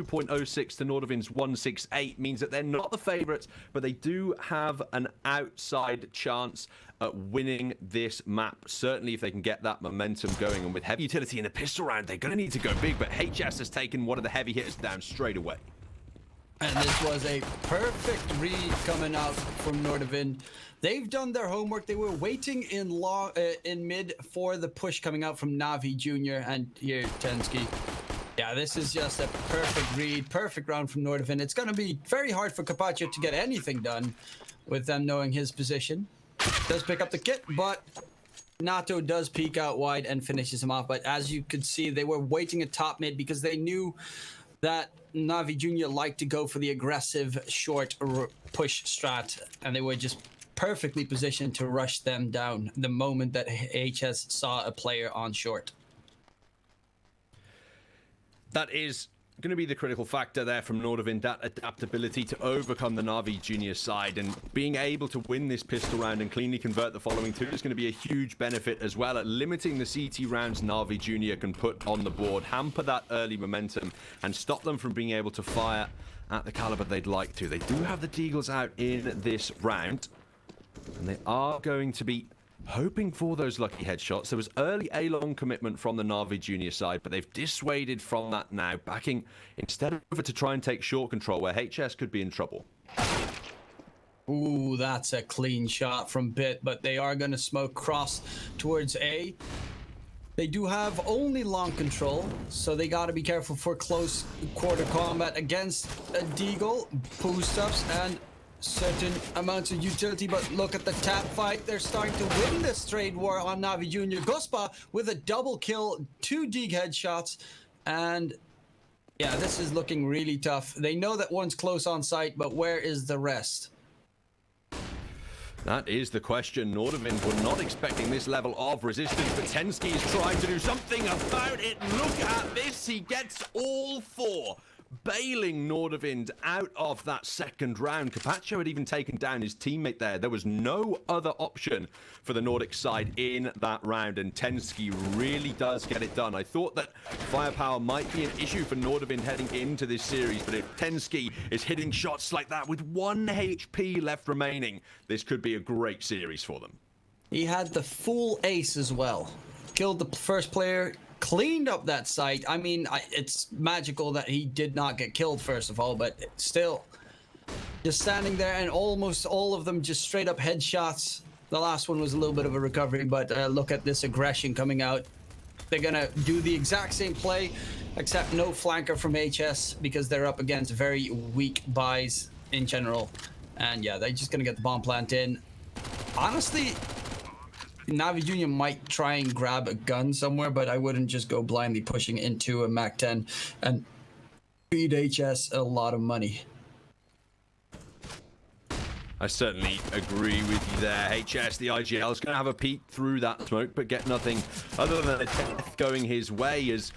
2.06 to NORDAVIND's 168 means that they're not the favourites, but they do have an outside chance at winning this map. Certainly if they can get that momentum going, and with heavy utility in the pistol round, they're going to need to go big, but HS has taken one of the heavy hitters down straight away. And this was a perfect read coming out from NORDAVIND. They've done their homework. They were waiting in mid for the push coming out from Navi Jr. and here, Tensky. Yeah, this is just a perfect read, perfect round from NORDAVIND. It's going to be very hard for Carpaccio to get anything done with them knowing his position. Does pick up the kit, but Nato does peek out wide and finishes him off. But as you could see, they were waiting at top mid because they knew that Navi Jr. liked to go for the aggressive short push strat, and they were just perfectly positioned to rush them down the moment that HS saw a player on short. That is going to be the critical factor there from NORDAVIND, that adaptability to overcome the Navi Junior side, and being able to win this pistol round and cleanly convert the following two is going to be a huge benefit as well at limiting the CT rounds Navi Junior can put on the board, hamper that early momentum and stop them from being able to fire at the caliber they'd like to. They do have the Deagles out in this round, and they are going to be hoping for those lucky headshots. There was early A-long commitment from the Navi Junior side, but they've dissuaded from that now, backing instead over to try and take short control where HS could be in trouble. Ooh, that's a clean shot from Bit, but they are going to smoke cross towards A. They do have only long control, so they got to be careful for close quarter combat against a Deagle, boost-ups, and certain amounts of utility. But look at the tap fight. They're starting to win this trade war on Navi Jr. Gospa with a double kill, 2 Deag headshots, and yeah, this is looking really tough. They know that one's close on site, but where is the rest? That is the question. NORDAVIND were not expecting this level of resistance, but Tensky is trying to do something about it. Look at this. He gets all 4. Bailing NORDAVIND out of that second round. Carpaccio had even taken down his teammate there. There was no other option for the Nordic side in that round, and Tensky really does get it done. I thought that firepower might be an issue for NORDAVIND heading into this series, but if Tensky is hitting shots like that with 1 HP left remaining, this could be a great series for them. He had the full ace as well. Killed the first player, cleaned up that site. I mean, it's magical that he did not get killed, first of all, but still, just standing there and almost all of them just straight up headshots. The last one was a little bit of a recovery, but look at this aggression coming out. They're gonna do the exact same play, except no flanker from HS because they're up against very weak buys in general. And yeah, they're just gonna get the bomb plant in. Honestly, Navi Jr. might try and grab a gun somewhere, but I wouldn't just go blindly pushing into a MAC-10 and feed HS a lot of money. I certainly agree with you there. HS, the IGL, is going to have a peek through that smoke, but get nothing other than a death going his way as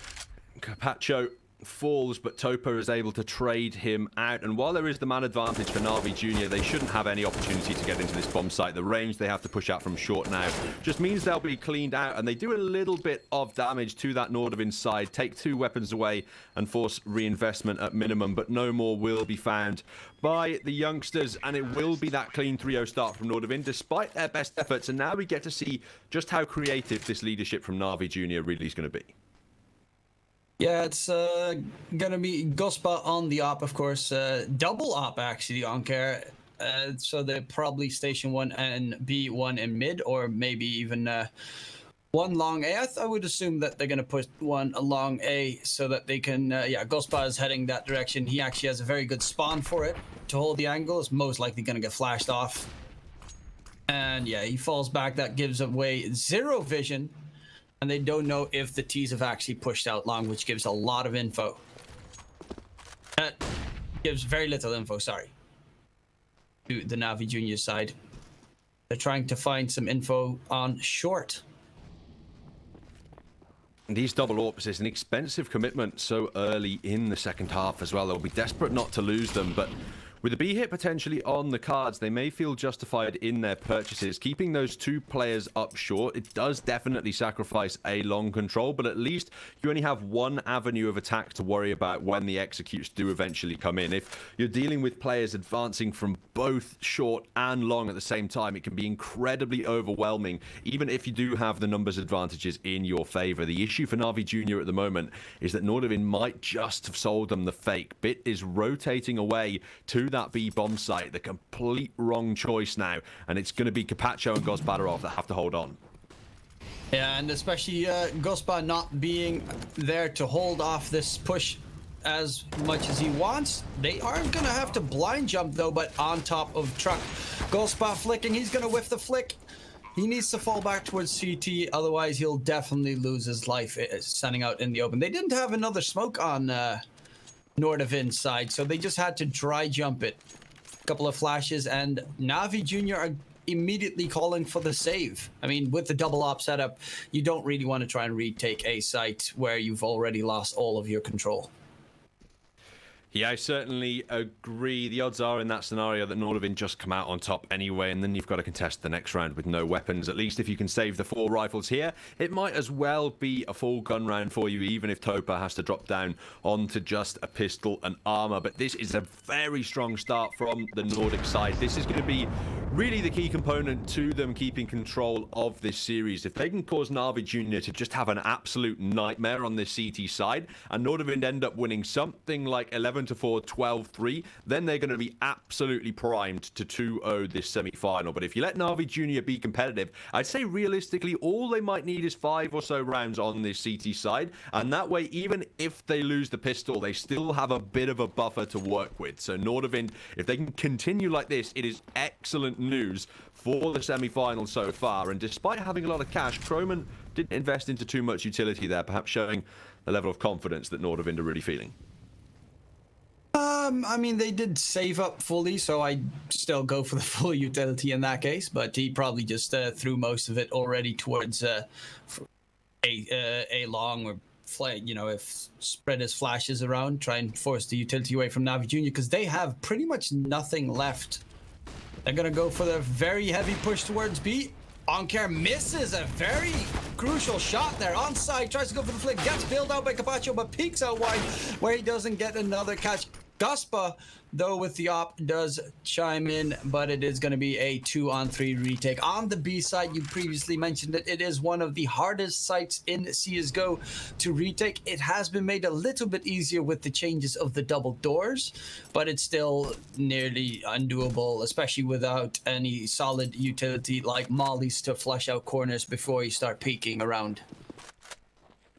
Carpaccio falls, but Topo is able to trade him out. And while there is the man advantage for Navi Jr., they shouldn't have any opportunity to get into this bomb site. The range they have to push out from short now just means they'll be cleaned out, and they do a little bit of damage to that NORDAVIND side, take 2 weapons away and force reinvestment at minimum, but no more will be found by the youngsters, and it will be that clean 3-0 start from NORDAVIND despite their best efforts. And now we get to see just how creative this leadership from Navi Jr. really is going to be. Yeah, it's gonna be Gospa on the op, of course. Double op, actually, on care. So they're probably station 1 and B1 in mid, or maybe even 1 long A. I would assume that they're gonna put 1 along A so that they can, yeah, Gospa is heading that direction. He actually has a very good spawn for it to hold the angle. It's most likely gonna get flashed off. And yeah, he falls back. That gives away 0 vision. And they don't know if the T's have actually pushed out long, which gives a lot of info. Gives very little info, sorry, to the Navi Junior side. They're trying to find some info on short. These double AWPs is an expensive commitment so early in the second half as well. They'll be desperate not to lose them, but With the B hit potentially on the cards, they may feel justified in their purchases. Keeping those two players up short, it does definitely sacrifice a long control, but at least you only have one avenue of attack to worry about when the executes do eventually come in. If you're dealing with players advancing from both short and long at the same time, it can be incredibly overwhelming, even if you do have the numbers advantages in your favor. The issue for Na'Vi Jr. at the moment is that NORDAVIND might just have sold them the fake. Bit is rotating away to that B bomb site, the complete wrong choice now, and it's going to be Capacho and Gospadarov that have to hold on. Yeah, and especially Gospa not being there to hold off this push as much as he wants. They aren't going to have to blind jump though, but on top of truck. Gospa flicking, he's going to whiff the flick. He needs to fall back towards CT, otherwise he'll definitely lose his life standing out in the open. They didn't have another smoke on NORDAVIND side, so they just had to dry jump it. A couple of flashes, and Na'Vi Jr. are immediately calling for the save. I mean, with the double op setup, you don't really want to try and retake a site where you've already lost all of your control. Yeah, I certainly agree. The odds are in that scenario that NORDAVIND just come out on top anyway, and then you've got to contest the next round with no weapons. At least if you can save the 4 rifles here, it might as well be a full gun round for you, even if Topa has to drop down onto just a pistol and armor. But this is a very strong start from the Nordic side. This is going to be really the key component to them keeping control of this series. If they can cause Na'Vi Jr. to just have an absolute nightmare on this CT side, and NORDAVIND end up winning something like 11-4, 12-3, then they're going to be absolutely primed to 2-0 this semi-final. But if you let Na'Vi Jr. be competitive, I'd say realistically all they might need is 5 or so rounds on this CT side, and that way even if they lose the pistol, they still have a bit of a buffer to work with. So NORDAVIND, if they can continue like this, it is excellent news for the semi-final so far. And despite having a lot of cash, Croman didn't invest into too much utility there, perhaps showing the level of confidence that NORDAVIND are really feeling. I mean, they did save up fully, so I'd still go for the full utility in that case, but he probably just threw most of it already towards a long or you know, if spread his flashes around, try and force the utility away from Na'Vi Jr. because they have pretty much nothing left. They're gonna go for the very heavy push towards B. Oncare misses a very crucial shot there. Onside, tries to go for the flick, gets bailed out by Capacho, but peeks out wide where he doesn't get another catch. Gospa, though, with the op, does chime in, but it is going to be a 2-on-3 retake. On the B side, you previously mentioned that it is one of the hardest sites in CSGO to retake. It has been made a little bit easier with the changes of the double doors, but it's still nearly undoable, especially without any solid utility like mollies to flush out corners before you start peeking around.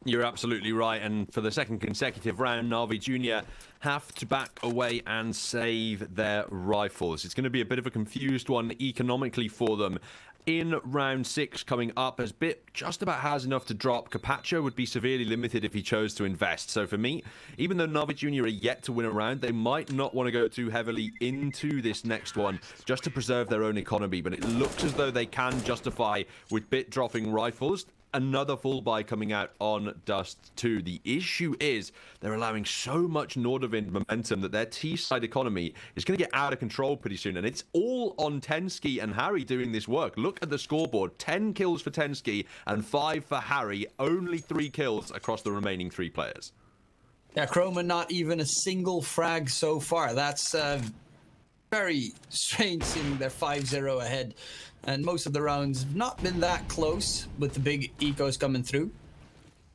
You're absolutely right, and for the second consecutive round, Na'Vi Jr. have to back away and save their rifles. It's going to be a bit of a confused one economically for them. In round 6 coming up, as Bit just about has enough to drop, Capacho would be severely limited if he chose to invest. So for me, even though Na'Vi Jr. are yet to win a round, they might not want to go too heavily into this next one just to preserve their own economy. But it looks as though they can justify, with Bit dropping rifles, another full buy coming out on Dust 2. The issue is they're allowing so much NORDAVIND momentum that their T-side economy is going to get out of control pretty soon, and it's all on Tensky and Harry doing this work. Look at the scoreboard: 10 kills for Tensky and 5 for Harry, only 3 kills across the remaining 3 players. Yeah, Chroma not even a single frag so far. That's very strange, seeing they're 5-0 ahead. And most of the rounds have not been that close with the big ecos coming through.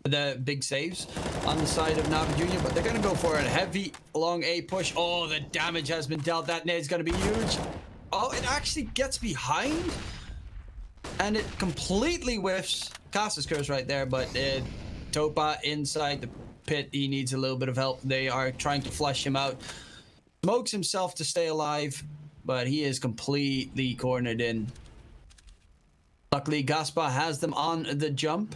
The big saves on the side of Na'Vi Jr., but they're going to go for a heavy long A push. Oh, the damage has been dealt. That nade's going to be huge. Oh, it actually gets behind. And it completely whiffs. Casa's curse right there, but Topa inside the pit. He needs a little bit of help. They are trying to flush him out. Smokes himself to stay alive, but he is completely cornered in. Luckily, Gaspa has them on the jump.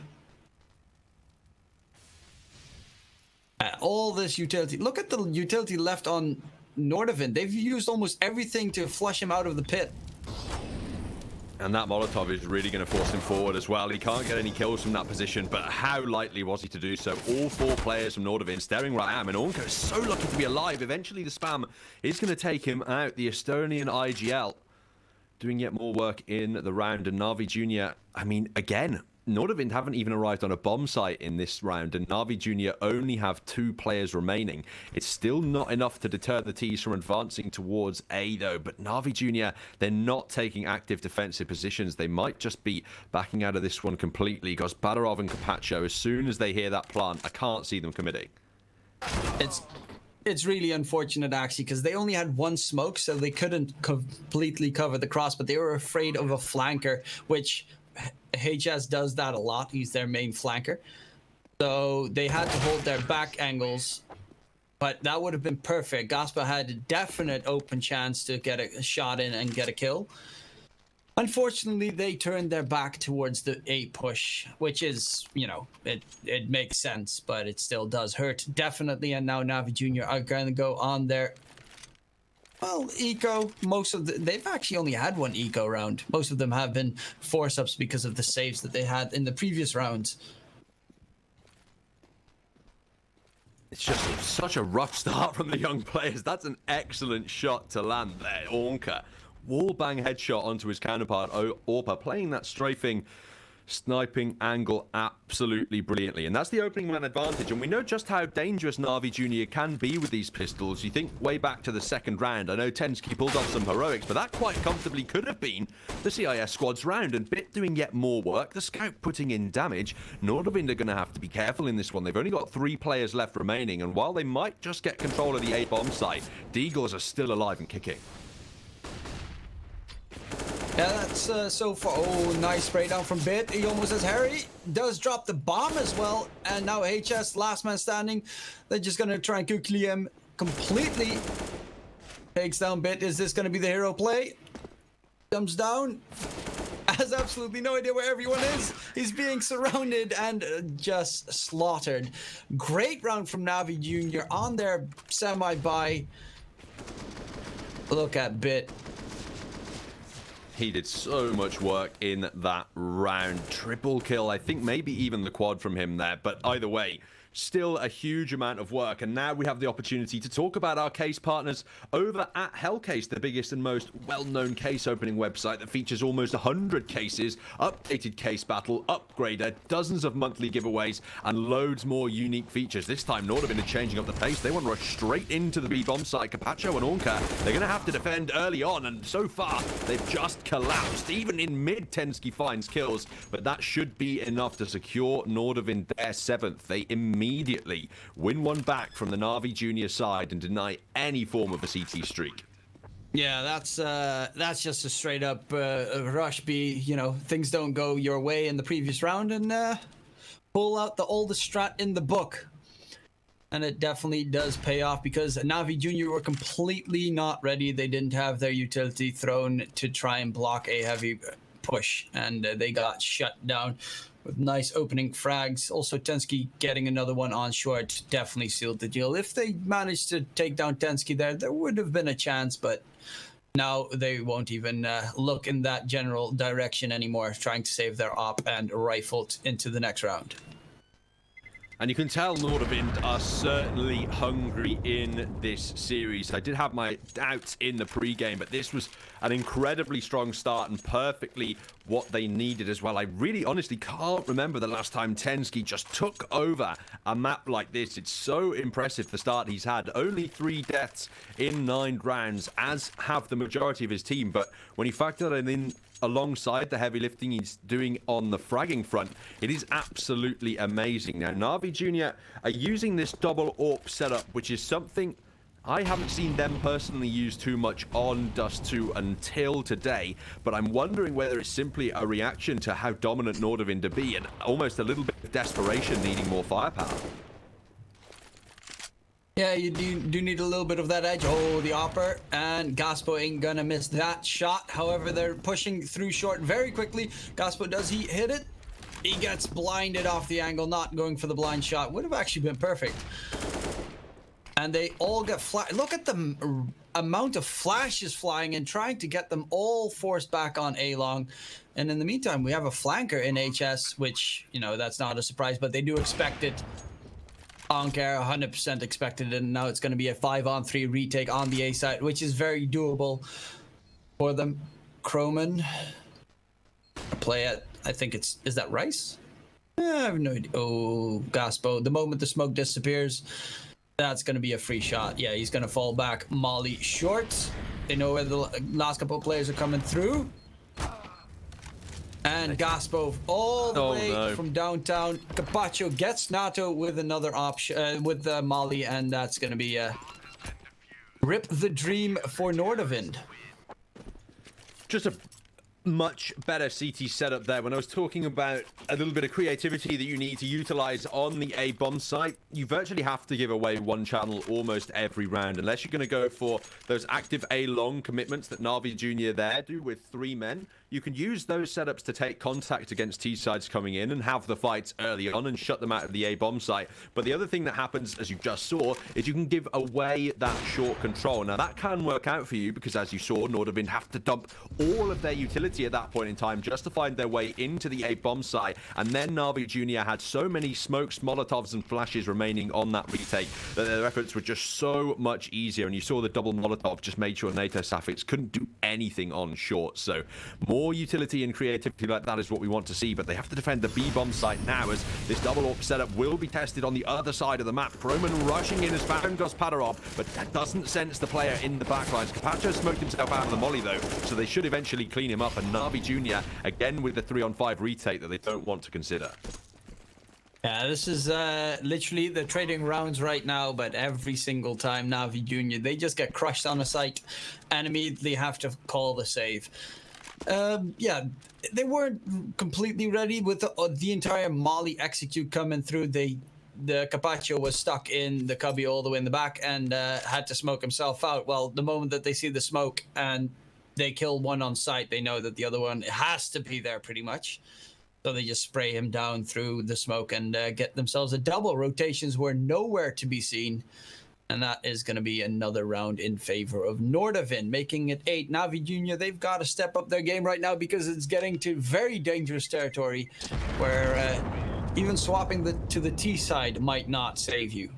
All this utility. Look at the utility left on NORDAVIND. They've used almost everything to flush him out of the pit. And that Molotov is really going to force him forward as well. He can't get any kills from that position, but how likely was he to do so? All 4 players from NORDAVIND staring right at him, and Ornka is so lucky to be alive. Eventually, the spam is going to take him out. The Estonian IGL doing yet more work in the round, and Na'Vi Jr., I mean, again, NORDAVIND haven't even arrived on a bomb site in this round, and Na'Vi Jr. only have 2 players remaining. It's still not enough to deter the T's from advancing towards A, though. But Na'Vi Jr., they're not taking active defensive positions. They might just be backing out of this one completely. Gospodarov and Carpaccio, as soon as they hear that plant, I can't see them committing. It's really unfortunate, actually, because they only had 1 smoke, so they couldn't completely cover the cross, but they were afraid of a flanker, which HS does that a lot. He's their main flanker. So they had to hold their back angles, but that would have been perfect. Gaspa had a definite open chance to get a shot in and get a kill. Unfortunately, they turned their back towards the A push, which is, you know, it makes sense, but it still does hurt. Definitely, and now Na'Vi Jr. are going to go on their... Well, eco, they've actually only had 1 eco round. Most of them have been force-ups because of the saves that they had in the previous rounds. It's just such a rough start from the young players. That's an excellent shot to land there. Ornka, wallbang headshot onto his counterpart, Orpa, playing that strafing, sniping angle absolutely brilliantly. And that's the opening man advantage. And we know just how dangerous Na'Vi Jr. can be with these pistols. You think way back to the 2nd round. I know Tensky pulled off some heroics, but that quite comfortably could have been the CIS squad's round. And Bit doing yet more work, the scout putting in damage. NORDAVIND are going to have to be careful in this one. They've only got 3 players left remaining. And while they might just get control of the A bomb site, Deagles are still alive and kicking. Yeah, that's so far. Oh, nice spray down from Bit. He almost has Harry. Does drop the bomb as well. And now HS, last man standing. They're just going to try and quickly him completely. Takes down Bit. Is this going to be the hero play? Jumps down. Has absolutely no idea where everyone is. He's being surrounded and just slaughtered. Great round from Na'Vi Jr. on their semi-buy. Look at Bit. He did so much work in that round. Triple kill, I think maybe even the quad from him there. But either way, still a huge amount of work. And now we have the opportunity to talk about our case partners over at Hellcase, the biggest and most well-known case opening website that features almost 100 cases, updated case battle, upgrader, dozens of monthly giveaways, and loads more unique features. This time, NORDAVIND are changing up the pace. They want to rush straight into the B bomb site. Carpaccio and Ornka, they're going to have to defend early on, and so far, they've just collapsed. Even in mid, Tensky finds kills, but that should be enough to secure NORDAVIND their 7th. They immediately win one back from the Na'Vi Jr. side and deny any form of a CT streak. Yeah, that's just a straight up rush B. You know, things don't go your way in the previous round, and pull out the oldest strat in the book. And it definitely does pay off, because Na'Vi Jr. were completely not ready. They didn't have their utility thrown to try and block a heavy push, and they got shut down with nice opening frags. Also, Tensky getting another one on short definitely sealed the deal. If they managed to take down Tensky there would have been a chance, but now they won't even look in that general direction anymore, trying to save their op and rifled into the next round. And you can tell NORDAVIND are certainly hungry in this series. I did have my doubts in the pre-game, but this was an incredibly strong start and perfectly what they needed as well. I really honestly can't remember the last time Tensky just took over a map like this. It's so impressive, the start he's had. Only 3 deaths in 9 rounds, as have the majority of his team. But when you factor that in alongside the heavy lifting he's doing on the fragging front, it is absolutely amazing. Now, Na'Vi Jr. are using this double AWP setup, which is something I haven't seen them personally use too much on Dust 2 until today, but I'm wondering whether it's simply a reaction to how dominant NORDAVIND to be, and almost a little bit of desperation needing more firepower. Yeah, you do need a little bit of that edge. Oh, the opper, and Gaspo ain't gonna miss that shot. However, they're pushing through short very quickly. Gaspo, does he hit it? He gets blinded off the angle, not going for the blind shot. Would have actually been perfect. And they all get look at the amount of flashes flying and trying to get them all forced back on A-long. And in the meantime, we have a flanker in HS, which, you know, that's not a surprise, but they do expect it. Onker 100% expected it, and now it's going to be a 5-on-3 retake on the A side, which is very doable for them. Croman play at, I think it's, is that Rice? I have no idea. Oh, Gaspo. The moment the smoke disappears, that's going to be a free shot. Yeah, he's going to fall back. Molly short. They know where the last couple of players are coming through. And Gaspo all the way from downtown. Capaccio gets Nato with another option, with Molly, and that's going to be a rip the dream for NORDAVIND. Just a much better CT setup there. When I was talking about a little bit of creativity that you need to utilize on the A bomb site, you virtually have to give away one channel almost every round, unless you're going to go for those active A long commitments that Na'Vi Jr. there do with 3 men. You can use those setups to take contact against T-sides coming in and have the fights early on and shut them out of the A-bomb site. But the other thing that happens, as you just saw, is you can give away that short control. Now, that can work out for you because, as you saw, NORDAVIND have to dump all of their utility at that point in time just to find their way into the A-bomb site. And then Na'Vi Jr. had so many smokes, molotovs, and flashes remaining on that retake that their efforts were just so much easier. And you saw the double molotov just made sure NATO Safix couldn't do anything on short. So, more utility and creativity like that is what we want to see, but they have to defend the B-bomb site now as this double AWP setup will be tested on the other side of the map. Croman rushing in has found Gospodarov, but that doesn't sense the player in the backlines. Capaccio smoked himself out of the molly though, so they should eventually clean him up, and Na'Vi Jr. again with the 3-on-5 retake that they don't want to consider. Yeah, this is literally the trading rounds right now, but every single time Na'Vi Jr., they just get crushed on a site and immediately have to call the save. Yeah, they weren't completely ready with the entire Molly execute coming through. The Capaccio was stuck in the cubby all the way in the back and had to smoke himself out. Well, the moment that they see the smoke and they kill one on site, they know that the other one has to be there pretty much. So they just spray him down through the smoke and get themselves a double. Rotations were nowhere to be seen. And that is going to be another round in favor of NORDAVIND, making it 8. Na'Vi Jr., they've got to step up their game right now because it's getting to very dangerous territory where even swapping to the T side might not save you.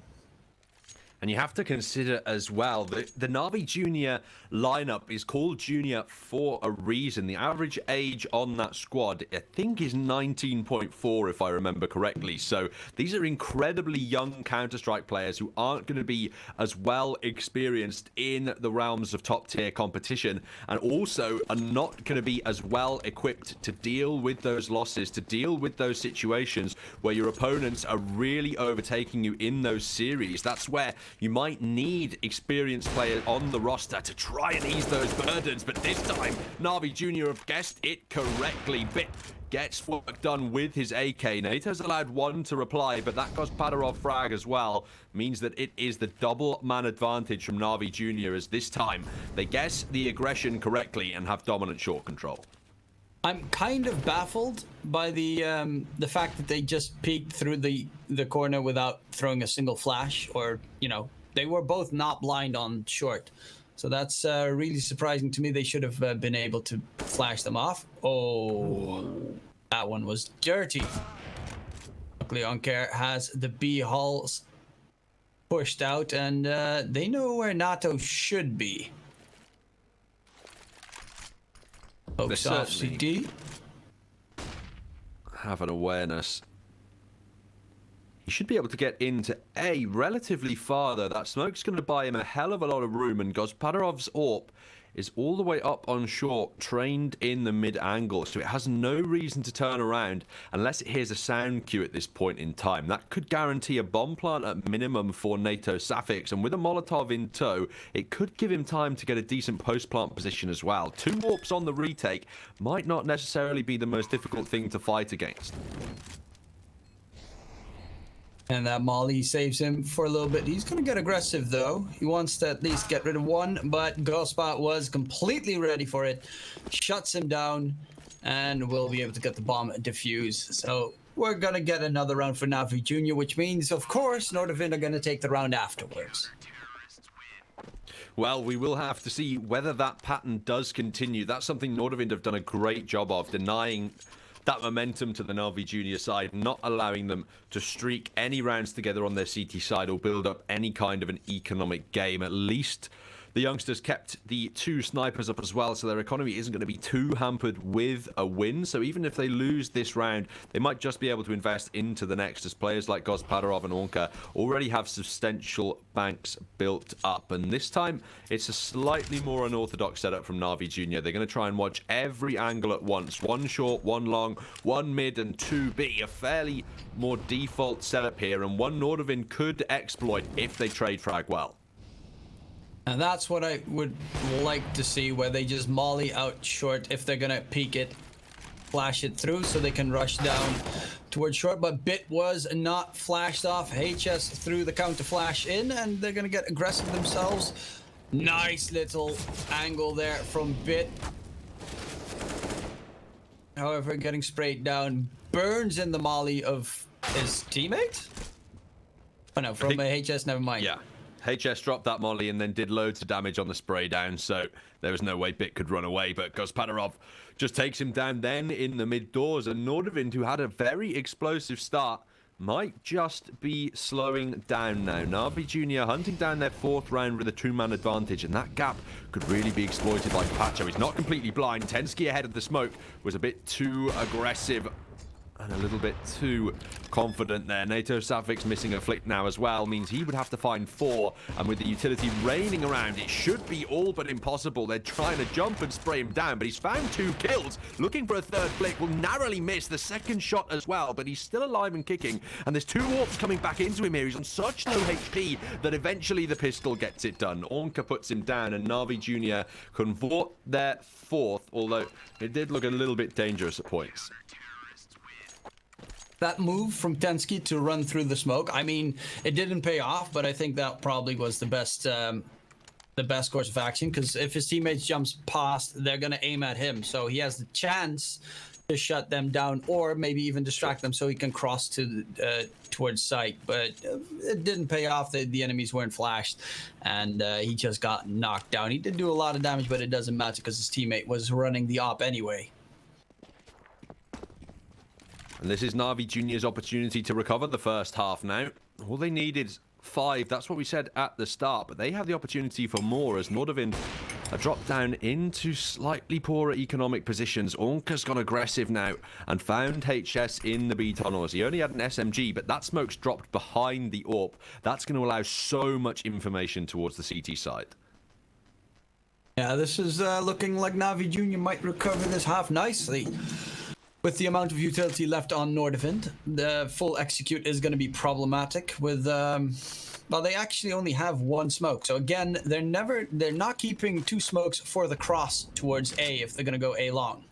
And you have to consider as well that the Na'Vi Junior lineup is called Junior for a reason. The average age on that squad, I think, is 19.4, if I remember correctly. So these are incredibly young Counter-Strike players who aren't going to be as well experienced in the realms of top-tier competition, and also are not going to be as well equipped to deal with those losses, to deal with those situations where your opponents are really overtaking you in those series. That's where you might need experienced players on the roster to try and ease those burdens, but this time, Na'Vi Jr. have guessed it correctly. Bit gets work done with his AK. NATO's allowed one to reply, but that Gospodarov frag as well means that it is the double man advantage from Na'Vi Jr. as this time they guess the aggression correctly and have dominant short control. I'm kind of baffled by the fact that they just peeked through the corner without throwing a single flash, or, you know, they were both not blind on short. So that's really surprising to me. They should have been able to flash them off. Oh, that one was dirty. Luckily, Onker has the B hulls pushed out, and they know where NATO should be. Folks off CD. Have an awareness. He should be able to get into A relatively far, though. That smoke's going to buy him a hell of a lot of room, and Gospodarov's AWP is all the way up on short, trained in the mid-angle, so it has no reason to turn around unless it hears a sound cue at this point in time. That could guarantee a bomb plant at minimum for NATO Safix, and with a Molotov in tow, it could give him time to get a decent post-plant position as well. 2 warps on the retake might not necessarily be the most difficult thing to fight against. And that Molly saves him for a little bit. He's going to get aggressive, though. He wants to at least get rid of one, but Ghospot was completely ready for it. Shuts him down, and will be able to get the bomb defused. So we're going to get another round for Na'Vi Jr., which means, of course, NORDAVIND are going to take the round afterwards. Well, we will have to see whether that pattern does continue. That's something NORDAVIND have done a great job of, denying that momentum to the Na'Vi Junior side, not allowing them to streak any rounds together on their CT side or build up any kind of an economic game. At least the youngsters kept the 2 snipers up as well, so their economy isn't going to be too hampered with a win. So even if they lose this round, they might just be able to invest into the next, as players like Gospodarov and Ornka already have substantial banks built up. And this time, it's a slightly more unorthodox setup from Na'Vi Junior. They're going to try and watch every angle at once. 1 short, 1 long, 1 mid, and 2 B. A fairly more default setup here, and one NORDAVIND could exploit if they trade frag well. And that's what I would like to see, where they just molly out short if they're gonna peek it, flash it through so they can rush down towards short. But Bit was not flashed off. HS threw the counter flash in, and they're gonna get aggressive themselves. Nice little angle there from Bit. However, getting sprayed down. Burns in the molly of his teammate? Oh no, from HS, never mind. Yeah. HS dropped that molly and then did loads of damage on the spray down, so there was no way Bit could run away. But Gospodarov just takes him down then in the mid doors, and NORDAVIND, who had a very explosive start, might just be slowing down now. Na'Vi Junior hunting down their 4th round with a 2-man advantage, and that gap could really be exploited by Pacho. He's not completely blind. Tensky ahead of the smoke was a bit too aggressive and a little bit too confident there. NATO Safix missing a flick now as well means he would have to find 4, and with the utility raining around, it should be all but impossible. They're trying to jump and spray him down, but he's found 2 kills. Looking for a 3rd flick, will narrowly miss the 2nd shot as well, but he's still alive and kicking, and there's 2 warps coming back into him here. He's on such low HP that eventually the pistol gets it done. Ornka puts him down, and Na'Vi Junior convert their 4th, although it did look a little bit dangerous at points. That move from Tensky to run through the smoke, I mean, it didn't pay off, but I think that probably was the best course of action, because if his teammates jumps past, they're going to aim at him. So he has the chance to shut them down, or maybe even distract them so he can cross to towards site. But it didn't pay off. The enemies weren't flashed, and he just got knocked down. He did do a lot of damage, but it doesn't matter because his teammate was running the op anyway. And this is Na'Vi Junior's opportunity to recover the first half now. All they need is 5. That's what we said at the start, but they have the opportunity for more as NORDAVIND are dropped down into slightly poorer economic positions. Ornka's gone aggressive now and found HS in the B tunnels. He only had an SMG, but that smoke's dropped behind the AWP. That's going to allow so much information towards the CT side. Yeah, this is looking like Na'Vi Junior might recover this half nicely. With the amount of utility left on NORDAVIND, the full execute is going to be problematic with, well, they actually only have 1 smoke. So again, they're not keeping 2 smokes for the cross towards A if they're going to go A long.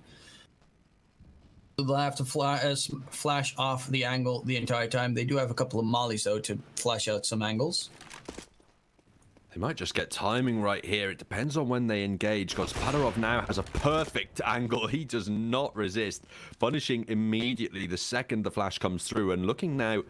So they'll have to flash off the angle the entire time. They do have a couple of mollies though to flash out some angles. They might just get timing right here. It depends on when they engage, because Gospodarov now has a perfect angle. He does not resist, punishing immediately the second the flash comes through, and looking now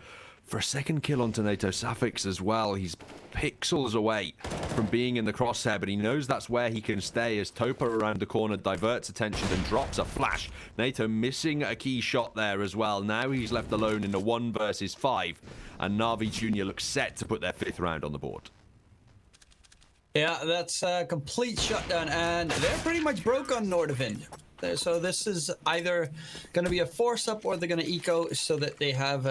for a 2nd kill onto NATO Safix as well. He's pixels away from being in the crosshair, but he knows that's where he can stay as Topa around the corner diverts attention and drops a flash. NATO missing a key shot there as well. Now he's left alone in a 1 versus 5, and Na'Vi Junior looks set to put their 5th round on the board. Yeah, that's a complete shutdown, and they're pretty much broke on NORDAVIND. So this is either going to be a force up, or they're going to eco so that they have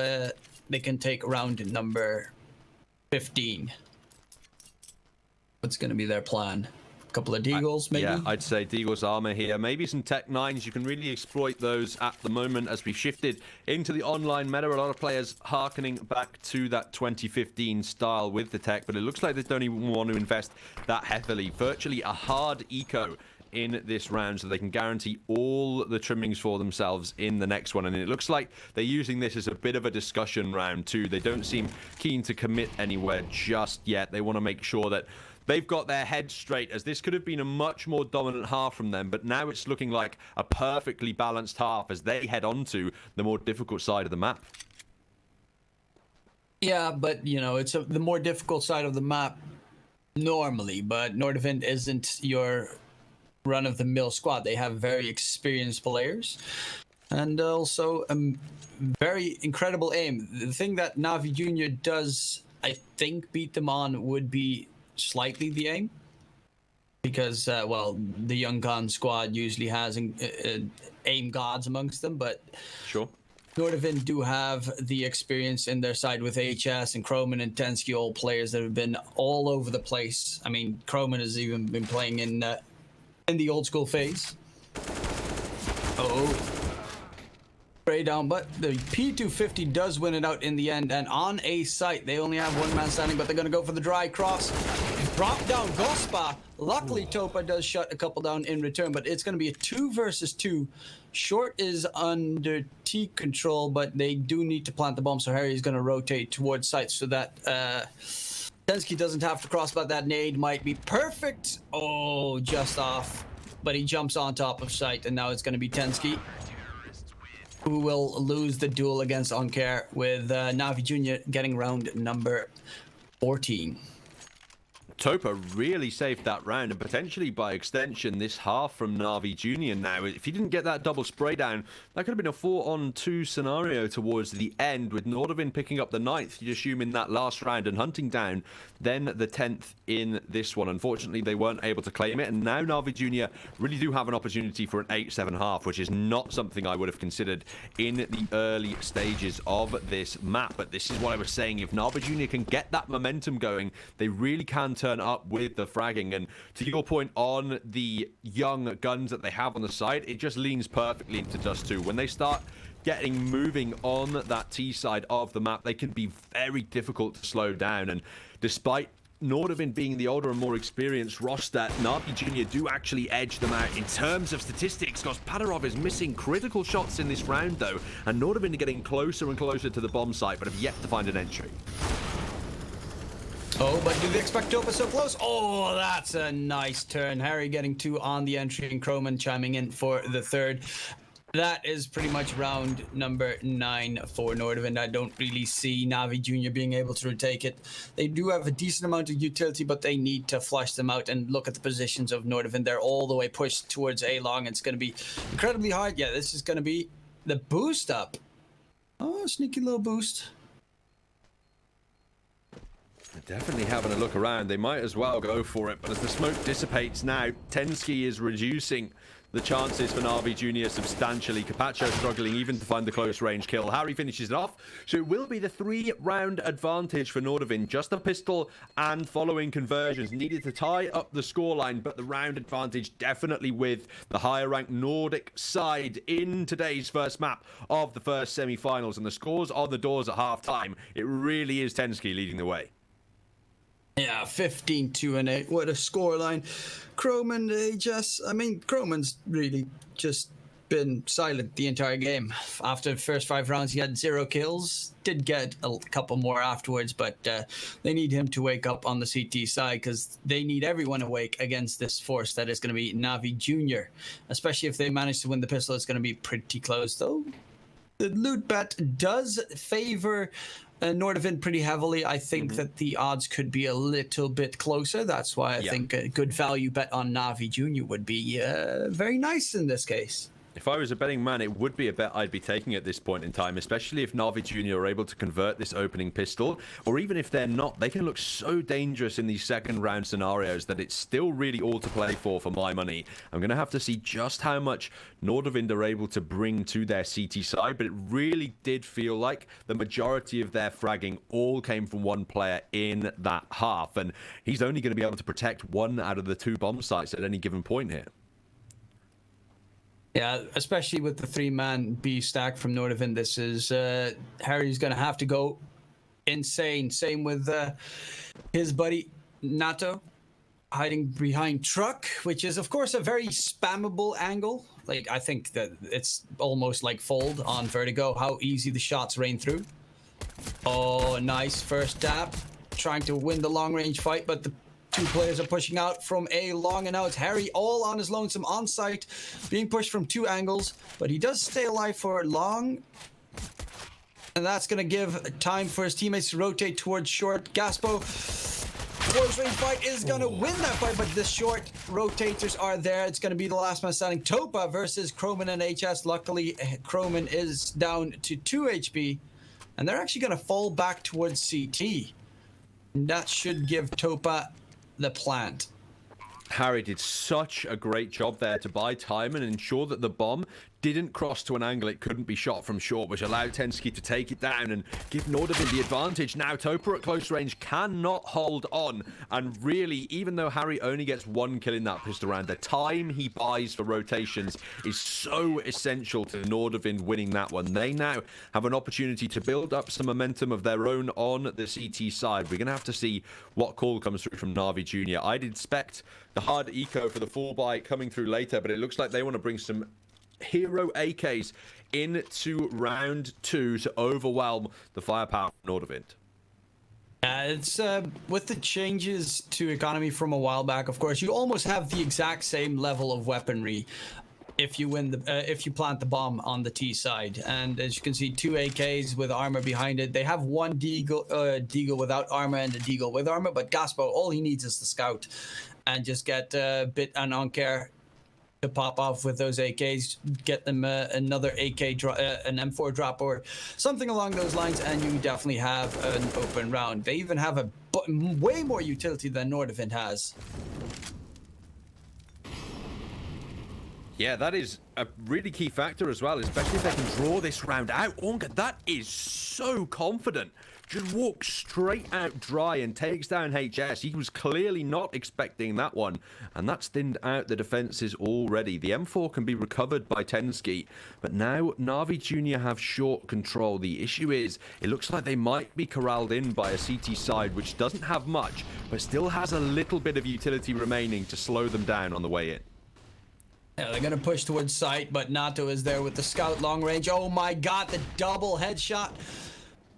they can take round number 15. What's going to be their plan? A couple of Deagles, maybe? Yeah, I'd say Deagle's armor here. Maybe some Tech 9s. You can really exploit those at the moment as we've shifted into the online meta. A lot of players harkening back to that 2015 style with the tech, but it looks like they don't even want to invest that heavily. Virtually a hard eco in this round so they can guarantee all the trimmings for themselves in the next one. And it looks like they're using this as a bit of a discussion round too. They don't seem keen to commit anywhere just yet. They want to make sure that they've got their head straight, as this could have been a much more dominant half from them, but now it's looking like a perfectly balanced half as they head on to the more difficult side of the map. Yeah, but, you know, it's the more difficult side of the map normally, but Nordavind isn't your run-of-the-mill squad. They have very experienced players and also a very incredible aim. The thing that Navi Jr. does, I think, beat them on would be slightly the aim. Because, well, the Young Gun squad usually has aim gods amongst them, but Sure. Nordavind do have the experience in their side with HS and Kroman and Tensky, all players that have been all over the place. I mean, Kroman has even been playing in the old school phase. Oh. Spray down, but the P250 does win it out in the end, and on a site, they only have one man standing, but they're going to go for the dry cross. Drop down Gospa. Luckily, Topa does shut a couple down in return, but it's going to be a 2 versus 2. Short is under T control, but they do need to plant the bomb, so Harry is going to rotate towards site so that Tensky doesn't have to cross, but that nade might be perfect. Oh, just off. But he jumps on top of site, and now it's going to be Tensky who will lose the duel against Onkar, with Navi Jr. getting round number 14. Topa really saved that round, and potentially by extension this half from Navi Jr. now. If he didn't get that double spray down, that could have been a 4-on-2 scenario towards the end, with Nordavind picking up the 9th, you'd assume, in that last round, and hunting down then the 10th in this one. Unfortunately, they weren't able to claim it, and now Navi Jr. really do have an opportunity for an 8-7 half, which is not something I would have considered in the early stages of this map. But this is what I was saying, if Navi Jr. can get that momentum going, they really can turn up with the fragging. And to your point on the young guns that they have on the side, it just leans perfectly into Dust 2. When they start getting moving on that T side of the map, they can be very difficult to slow down. And despite Nordavind being the older and more experienced roster, Navi Jr. do actually edge them out in terms of statistics, because Padarov is missing critical shots in this round though, and Nordavind are getting closer and closer to the bomb site, but have yet to find an entry. Oh, but do they expect Topa so close? Oh, that's a nice turn. Harry getting 2 on the entry, and Kroman chiming in for the 3rd. That is pretty much round number 9 for Nordavind. I don't really see Navi Jr. being able to retake it. They do have a decent amount of utility, but they need to flush them out. And look at the positions of Nordavind. They're all the way pushed towards A-long. It's going to be incredibly hard. Yeah, this is going to be the boost up. Oh, sneaky little boost. Definitely having a look around. They might as well go for it, but as the smoke dissipates now, Tensky is reducing the chances for Navi Jr. substantially. Capacho struggling even to find the close range kill. Harry finishes it off, so it will be the 3-round advantage for Nordavind. Just a pistol and following conversions needed to tie up the scoreline, but the round advantage definitely with the higher ranked Nordic side in today's first map of the first semi-finals. And the scores on the doors at half-time, it really is Tensky leading the way. Yeah, 15-2-8. What a scoreline. Kroman, HS. I mean, Kroman's really just been silent the entire game. After the first 5 rounds, he had 0 kills. Did get a couple more afterwards, but they need him to wake up on the CT side, because they need everyone awake against this force that is going to be Navi Jr. Especially if they manage to win the pistol, it's going to be pretty close, though. The loot bet does favor Nordavind pretty heavily. I think that the odds could be a little bit closer. That's why I think a good value bet on Navi Jr. would be very nice in this case. If I was a betting man, it would be a bet I'd be taking at this point in time, especially if Navi Jr. are able to convert this opening pistol, or even if they're not, they can look so dangerous in these second round scenarios that it's still really all to play for my money. I'm going to have to see just how much Nordavind are able to bring to their CT side, but it really did feel like the majority of their fragging all came from one player in that half, and he's only going to be able to protect 1 out of the 2 bomb sites at any given point here. Yeah, especially with the 3-man B stack from Nordavind, this is Harry's going to have to go insane. Same with his buddy Nato, hiding behind truck, which is of course a very spammable angle. Like, I think that it's almost like Fold on Vertigo, how easy the shots rain through. Oh, nice first tap, trying to win the long range fight, but the 2 players are pushing out from A-long, and now it's Harry all on his lonesome on site, being pushed from 2 angles, but he does stay alive for long, and that's going to give time for his teammates to rotate towards short. Gaspo close range fight is going to win that fight, but the short rotators are there. It's going to be the last man standing. Topa versus Croman and HS. Luckily, Croman is down to 2 HP, and they're actually going to fall back towards CT. And that should give Topa the plant. Harry did such a great job there to buy time and ensure that the bomb didn't cross to an angle it couldn't be shot from short, which allowed Tensky to take it down and give NORDAVIND the advantage. Now Topa at close range cannot hold on, and really, even though Harry only gets 1 kill in that pistol round, the time he buys for rotations is so essential to NORDAVIND winning that one. They now have an opportunity to build up some momentum of their own on the CT side. We're going to have to see what call comes through from Na'Vi Jr. I'd expect the hard eco for the full buy coming through later, but it looks like they want to bring some hero AKs into round 2 to overwhelm the firepower of NORDAVIND. It's with the changes to economy from a while back, of course, you almost have the exact same level of weaponry if you win the if you plant the bomb on the T side. And as you can see, 2 AKs with armor behind it. They have 1 Deagle without armor and a Deagle with armor, but Gaspo, all he needs is the scout and just get Bit and Oncare to pop off with those AKs, get them another AK, an M4 drop or something along those lines, and you definitely have an open round. They even have a way more utility than NORDAVIND has. Yeah, that is a really key factor as well, especially if they can draw this round out. Onga, that is so confident. Just walks straight out dry and takes down HS. He was clearly not expecting that one, and that's thinned out the defenses already. The M4 can be recovered by Tensky, but now Na'Vi Jr. have short control. The issue is, it looks like they might be corralled in by a CT side, which doesn't have much, but still has a little bit of utility remaining to slow them down on the way in. Yeah, they're going to push towards site, but Nato is there with the scout long range. Oh my god, the double headshot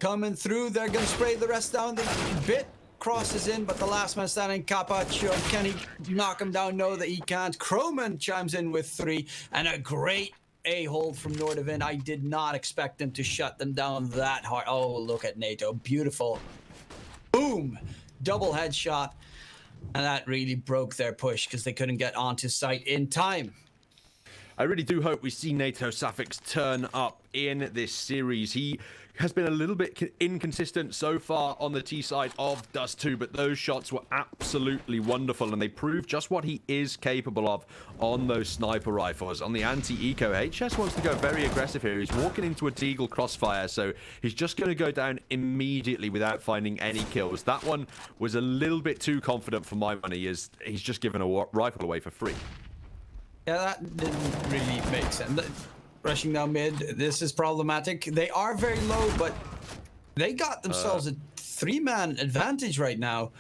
coming through. They're going to spray the rest down. The Bit crosses in, but the last man standing, Capacho, can he knock him down? No, that he can't. Croman chimes in with 3, and a great A-hold from NORDAVIND. I did not expect them to shut them down that hard. Oh, look at NATO. Beautiful. Boom. Double headshot. And that really broke their push because they couldn't get onto site in time. I really do hope we see NATO Suffix turn up in this series. He has been a little bit inconsistent so far on the T side of Dust 2, but those shots were absolutely wonderful, and they prove just what he is capable of on those sniper rifles. On the anti-eco, HS wants to go very aggressive here. He's walking into a Deagle crossfire, so he's just going to go down immediately without finding any kills. That one was a little bit too confident for my money, as he's just given a rifle away for free. Yeah, that didn't really make sense. Rushing down mid, this is problematic. They are very low, but they got themselves a 3-man advantage right now.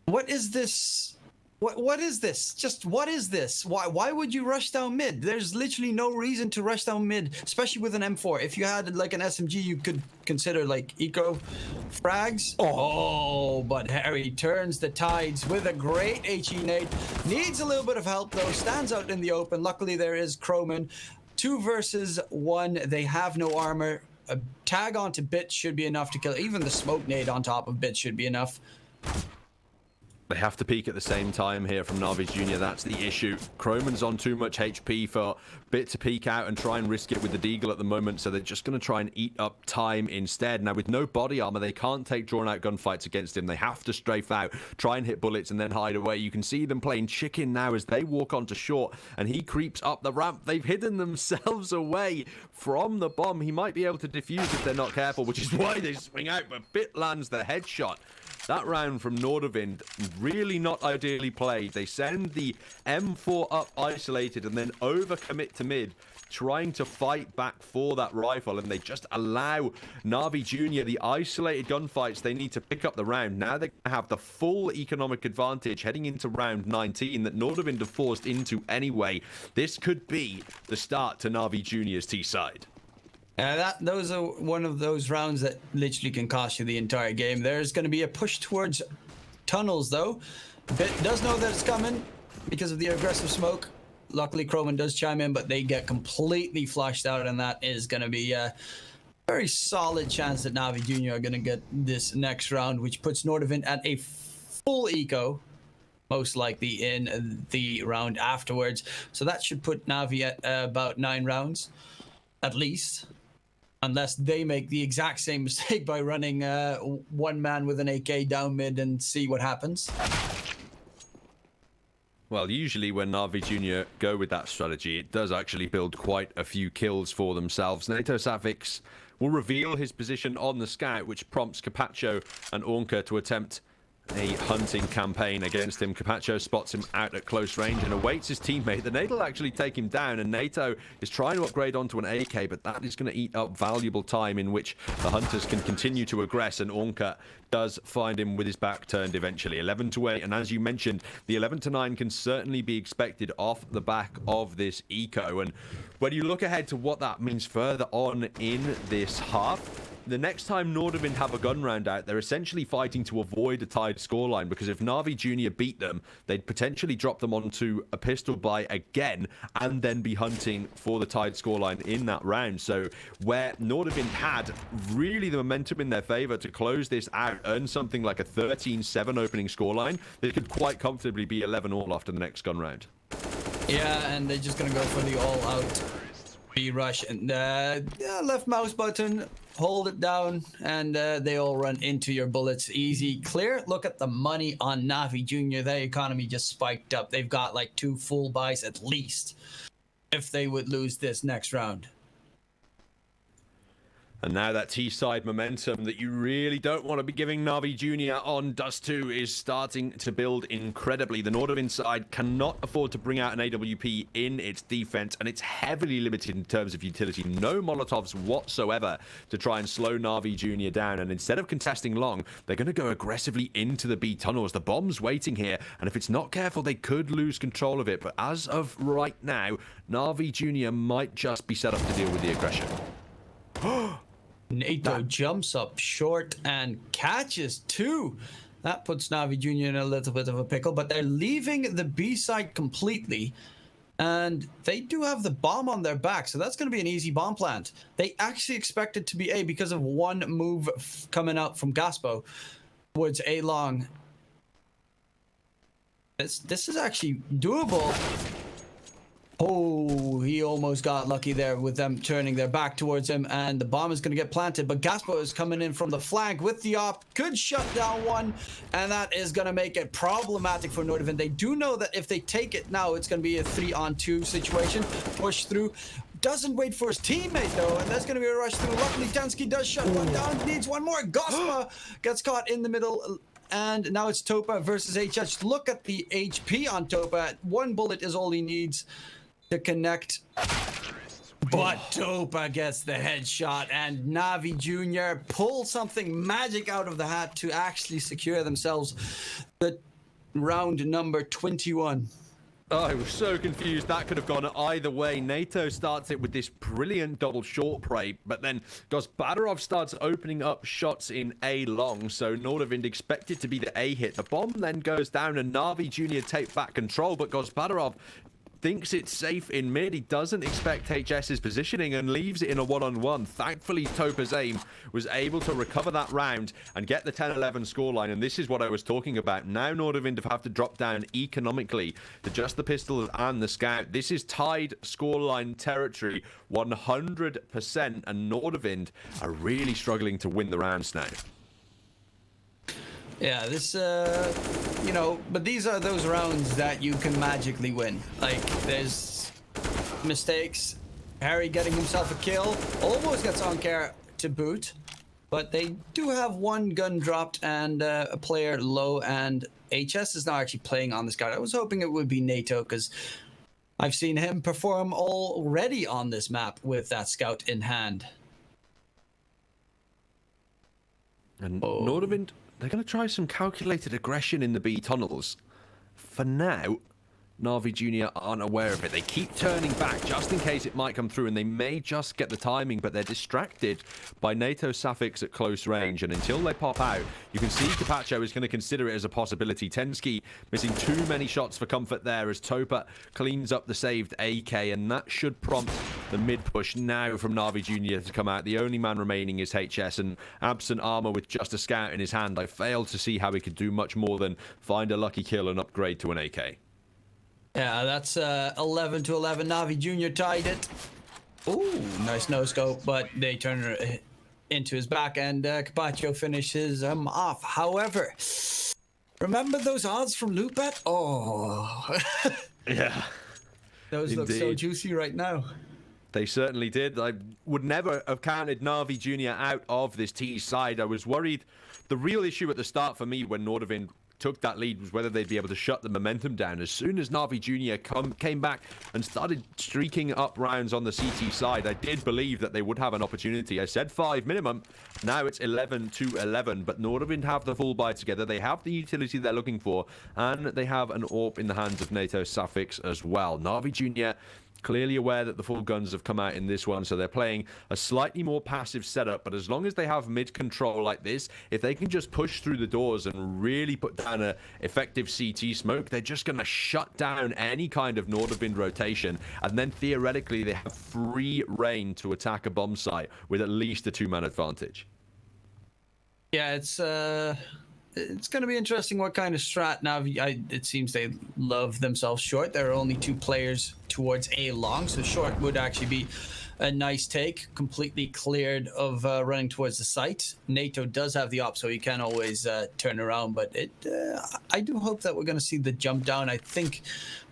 What is this? What is this? Just what is this? Why would you rush down mid? There's literally no reason to rush down mid, especially with an M4. If you had like an SMG, you could consider like eco frags. Oh, but Harry turns the tides with a great HE nade. Needs a little bit of help though. Stands out in the open. Luckily there is Croman. 2 versus 1. They have no armor. A tag onto Bit should be enough to kill. Even the smoke nade on top of Bit should be enough. They have to peek at the same time here from Na'Vi Jr. That's the issue. Croman's on too much HP for Bit to peek out and try and risk it with the Deagle at the moment, so they're just going to try and eat up time instead. Now, with no body armor, they can't take drawn-out gunfights against him. They have to strafe out, try and hit bullets, and then hide away. You can see them playing chicken now as they walk onto short, and he creeps up the ramp. They've hidden themselves away from the bomb. He might be able to defuse if they're not careful, which is why they swing out, but Bit lands the headshot. That round from NORDAVIND, really not ideally played. They send the M4 up isolated and then overcommit to mid, trying to fight back for that rifle, and they just allow Na'Vi Jr. the isolated gunfights they need to pick up the round. Now they have the full economic advantage heading into round 19 that NORDAVIND have forced into anyway. This could be the start to Na'Vi Jr.'s T side. Those are one of those rounds that literally can cost you the entire game. There's going to be a push towards tunnels, though. Bit does know that it's coming because of the aggressive smoke. Luckily, Croman does chime in, but they get completely flushed out, and that is going to be very solid chance that Navi Jr. are going to get this next round, which puts NORDAVIND at a full eco, most likely in the round afterwards. So that should put Navi at about 9 rounds, at least. Unless they make the exact same mistake by running one man with an AK down mid and see what happens. Well, usually when Navi Jr. go with that strategy, it does actually build quite a few kills for themselves. NATO Savix will reveal his position on the scout, which prompts Carpaccio and Ornka to attempt a hunting campaign against him. Carpaccio spots him out at close range and awaits his teammate. The NATO will actually take him down, and NATO is trying to upgrade onto an AK, but that is going to eat up valuable time in which the hunters can continue to aggress, and Ornka does find him with his back turned eventually. 11-8, and as you mentioned, the 11-9 can certainly be expected off the back of this eco. And when you look ahead to what that means further on in this half, the next time NORDAVIND have a gun round out, they're essentially fighting to avoid a tied scoreline, because if Navi Jr. beat them, they'd potentially drop them onto a pistol buy again and then be hunting for the tied scoreline in that round. So where NORDAVIND had really the momentum in their favor to close this out, earn something like a 13-7 opening scoreline, they could quite comfortably be 11-all after the next gun round. Yeah, and they're just going to go for the all-out B-rush. And left mouse button, hold it down, and they all run into your bullets. Easy, clear. Look at the money on Navi Jr. Their economy just spiked up. They've got like 2 full buys at least if they would lose this next round. And now that T-side momentum that you really don't want to be giving Navi Jr. on Dust 2 is starting to build incredibly. The NORDAVIND side cannot afford to bring out an AWP in its defense, and it's heavily limited in terms of utility. No Molotovs whatsoever to try and slow Navi Jr. down, and instead of contesting long, they're going to go aggressively into the B tunnels. The bomb's waiting here, and if it's not careful, they could lose control of it. But as of right now, Navi Jr. might just be set up to deal with the aggression. NATO jumps up short and catches 2. That puts Navi Jr. in a little bit of a pickle, but they're leaving the B side completely, and they do have the bomb on their back, so that's going to be an easy bomb plant. They actually expect it to be A because of one move coming out from Gaspo towards A long. This is actually doable. Oh, he almost got lucky there with them turning their back towards him, and the bomb is going to get planted, but Gaspo is coming in from the flank with the op. Could shut down one, and that is going to make it problematic for NORDAVIND. They do know that if they take it now, it's going to be a 3-on-2 situation. Push through. Doesn't wait for his teammate, though, and that's going to be a rush through. Luckily, Dansky does shut one down. Needs one more. Gospa gets caught in the middle. And now it's Topa versus HS. Look at the HP on Topa. 1 bullet is all he needs to connect, but Topa gets the headshot, and Navi Jr. pulls something magic out of the hat to actually secure themselves the round number 21. Oh, I was so confused. That could have gone either way. NATO starts it with this brilliant double short prey, but then Gospadarov starts opening up shots in A long, so NORDAVIND expected to be the A hit. The bomb then goes down, and Navi Jr. take back control, but Gospadarov thinks it's safe in mid. He doesn't expect HS's positioning and leaves it in a one-on-one. Thankfully, Topa's aim was able to recover that round and get the 10-11 scoreline, and this is what I was talking about. Now NORDAVIND have to drop down economically to just the pistols and the scout. This is tied scoreline territory 100%, and NORDAVIND are really struggling to win the rounds now. Yeah, this, you know, but these are those rounds that you can magically win. Like, there's mistakes. Harry getting himself a kill, almost gets on care to boot, but they do have 1 gun dropped and a player low, and HS is not actually playing on this guy. I was hoping it would be NATO, because I've seen him perform already on this map with that scout in hand. And NORDAVIND, they're going to try some calculated aggression in the B tunnels. For now, Na'Vi Jr. aren't aware of it. They keep turning back just in case it might come through, and they may just get the timing, but they're distracted by NATO suffix at close range, and until they pop out, you can see Capacho is going to consider it as a possibility. Tensky missing too many shots for comfort there as Topa cleans up the saved AK, and that should prompt the mid-push now from Na'Vi Jr. to come out. The only man remaining is HS, and absent armor with just a scout in his hand, I failed to see how he could do much more than find a lucky kill and upgrade to an AK. Yeah, that's 11 to 11. Na'Vi Jr. tied it. Ooh, nice no-scope, but they turn it into his back, and Capacho finishes him off. However, remember those odds from LootBet? Oh. Yeah. Those look so juicy right now. They certainly did. I would never have counted Na'Vi Jr. out of this T side. I was worried. The real issue at the start for me when NORDAVIND took that lead was whether they'd be able to shut the momentum down. As soon as Na'Vi Jr. came back and started streaking up rounds on the CT side, I did believe that they would have an opportunity. I said 5 minimum. Now it's 11 to 11, but NORDAVIND have the full buy together. They have the utility they're looking for, and they have an AWP in the hands of NATO Suffix as well. Na'Vi Jr. clearly aware that the full guns have come out in this one, so they're playing a slightly more passive setup, but as long as they have mid control like this, if they can just push through the doors and really put down a effective CT smoke, they're just going to shut down any kind of NORDAVIND rotation, and then theoretically they have free reign to attack a bomb site with at least a 2-man advantage. Yeah, it's going to be interesting what kind of strat now. It seems they love themselves short. There are only 2 players towards A long, so short would actually be a nice take. Completely cleared of running towards the site. NATO does have the op, so you can always turn around, but I do hope that we're going to see the jump down. I think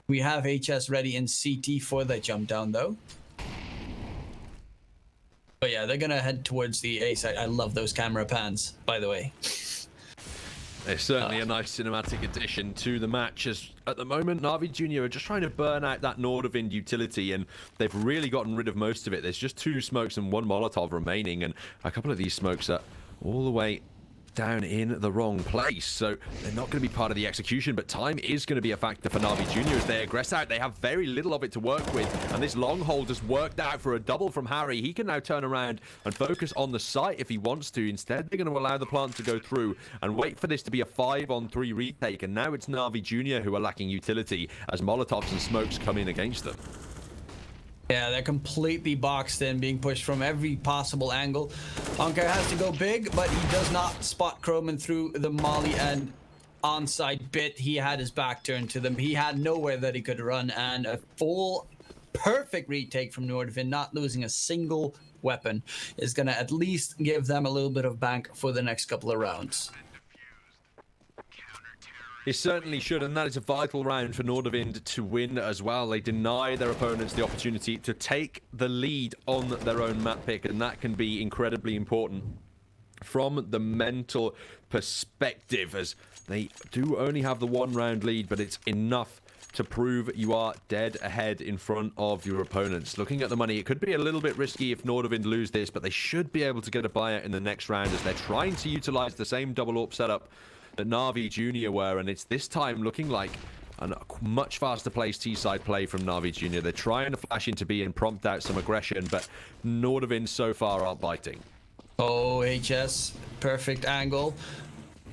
we have HS ready in CT for the jump down, though. But yeah, they're going to head towards the A site. I love those camera pans, by the way. It's certainly a nice cinematic addition to the match, as at the moment Na'Vi Jr. are just trying to burn out that NORDAVIND utility, and they've really gotten rid of most of it. There's just 2 smokes and 1 Molotov remaining, and a couple of these smokes are all the way down in the wrong place, so they're not going to be part of the execution, but time is going to be a factor for Na'Vi Jr. as they aggress out. They have very little of it to work with, and this long hold has worked out for a double from Harry. He can now turn around and focus on the site if he wants to. Instead, they're going to allow the plant to go through and wait for this to be a 5-on-3 retake, and now it's Na'Vi Jr. who are lacking utility as Molotovs and smokes come in against them. Yeah, they're completely boxed in, being pushed from every possible angle. Honker has to go big, but he does not spot Croman through the molly, and onside bit, he had his back turned to them. He had nowhere that he could run, and a full perfect retake from NORDAVIND, not losing a single weapon, is going to at least give them a little bit of bank for the next couple of rounds. It certainly should, and that is a vital round for NORDAVIND to win as well. They deny their opponents the opportunity to take the lead on their own map pick, and that can be incredibly important from the mental perspective, as they do only have the 1-round lead, but it's enough to prove you are dead ahead in front of your opponents. Looking at the money, it could be a little bit risky if NORDAVIND lose this, but they should be able to get a buyout in the next round, as they're trying to utilize the same double AWP setup that Na'Vi Jr. were, and it's this time looking like a much faster placed T-side play from Na'Vi Jr. They're trying to flash into B and prompt out some aggression, but NORDAVIND so far aren't biting. Oh, HS, perfect angle.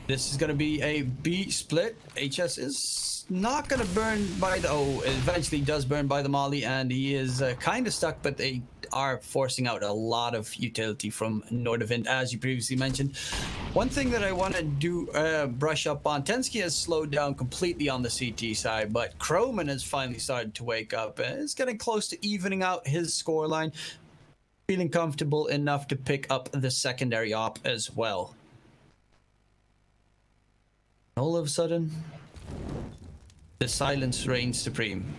This is going to be a B split. HS is not going to burn by the... Oh, eventually does burn by the molly, and he is kind of stuck, but they are forcing out a lot of utility from NORDAVIND, as you previously mentioned. One thing that I want to do brush up on, Tensky has slowed down completely on the CT side, but Croman has finally started to wake up and is getting close to evening out his scoreline, feeling comfortable enough to pick up the secondary op as well. All of a sudden, the silence reigns supreme.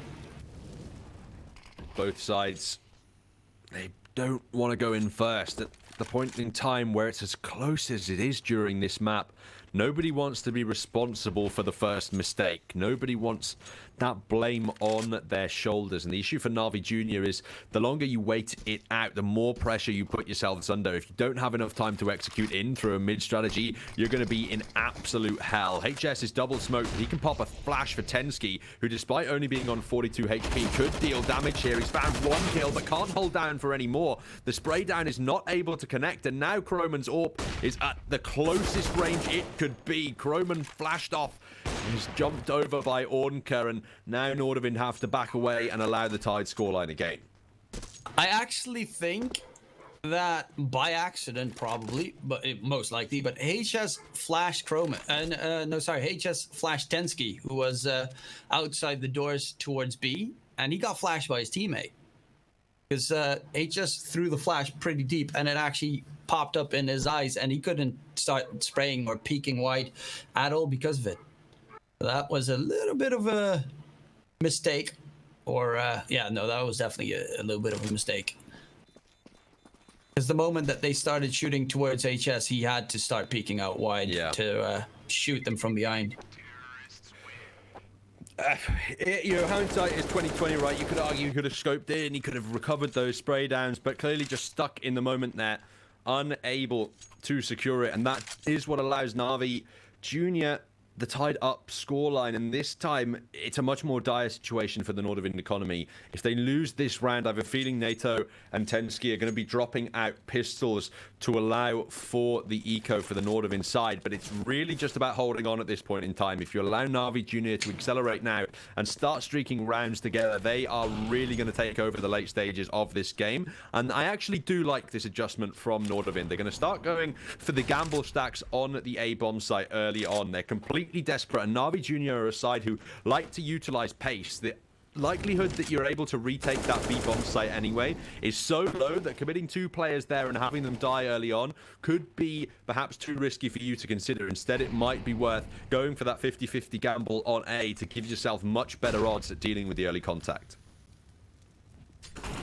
Both sides, they don't want to go in first. At the point in time where it's as close as it is during this map, Nobody wants to be responsible for the first mistake. Nobody wants that blame on their shoulders. And the issue for Na'Vi Jr. is the longer you wait it out, the more pressure you put yourselves under. If you don't have enough time to execute in through a mid strategy, you're going to be in absolute hell. HS is double smoked. He can pop a flash for Tensky, who despite only being on 42 HP could deal damage here. He's found one kill but can't hold down for any more. The spray down is not able to connect, and now Croman's AWP is at the closest range it could be. Croman flashed off. He's jumped over by Ornka, and now NORDAVIND have to back away and allow the tied scoreline again. I actually think that by accident, probably, but most likely, but HS flashed Croman, and no, sorry, HS flashed Tensky, who was outside the doors towards B, and he got flashed by his teammate. Because HS threw the flash pretty deep, and it actually popped up in his eyes, and he couldn't start spraying or peeking wide at all because of it. That was a little bit of a mistake, or yeah, no, that was definitely a little bit of a mistake. Because the moment that they started shooting towards HS, he had to start peeking out wide to shoot them from behind. You know, hindsight is 2020, right? You could argue he could have scoped in, he could have recovered those spray downs, but clearly just stuck in the moment there, unable to secure it, and that is what allows Na'Vi Jr. the tied up scoreline, and this time it's a much more dire situation for the NORDAVIND economy. If they lose this round, I have a feeling NATO and Tensky are going to be dropping out pistols to allow for the eco for the NORDAVIND side, but it's really just about holding on at this point in time. If you allow Na'Vi Jr. to accelerate now and start streaking rounds together, they are really going to take over the late stages of this game, and I actually do like this adjustment from NORDAVIND. They're going to start going for the gamble stacks on the A-bomb site early on. They're completely desperate, and Na'Vi Jr. are a side who like to utilize pace. The likelihood that you're able to retake that B-bomb site anyway is so low that committing 2 players there and having them die early on could be perhaps too risky for you to consider. Instead, it might be worth going for that 50-50 gamble on A to give yourself much better odds at dealing with the early contact.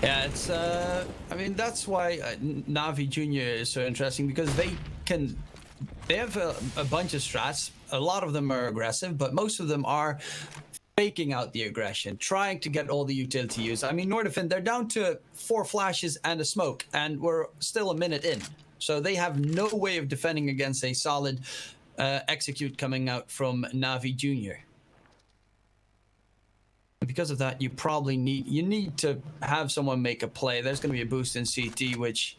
Yeah, it's I mean, that's why Na'Vi Jr. is so interesting, because they have a bunch of strats. A lot of them are aggressive, but most of them are faking out the aggression, trying to get all the utility use. I mean, NORDAVIND, they're down to 4 flashes and a smoke, and we're still a minute in. So they have no way of defending against a solid execute coming out from Na'Vi Jr. Because of that, you probably need to have someone make a play. There's going to be a boost in CT, which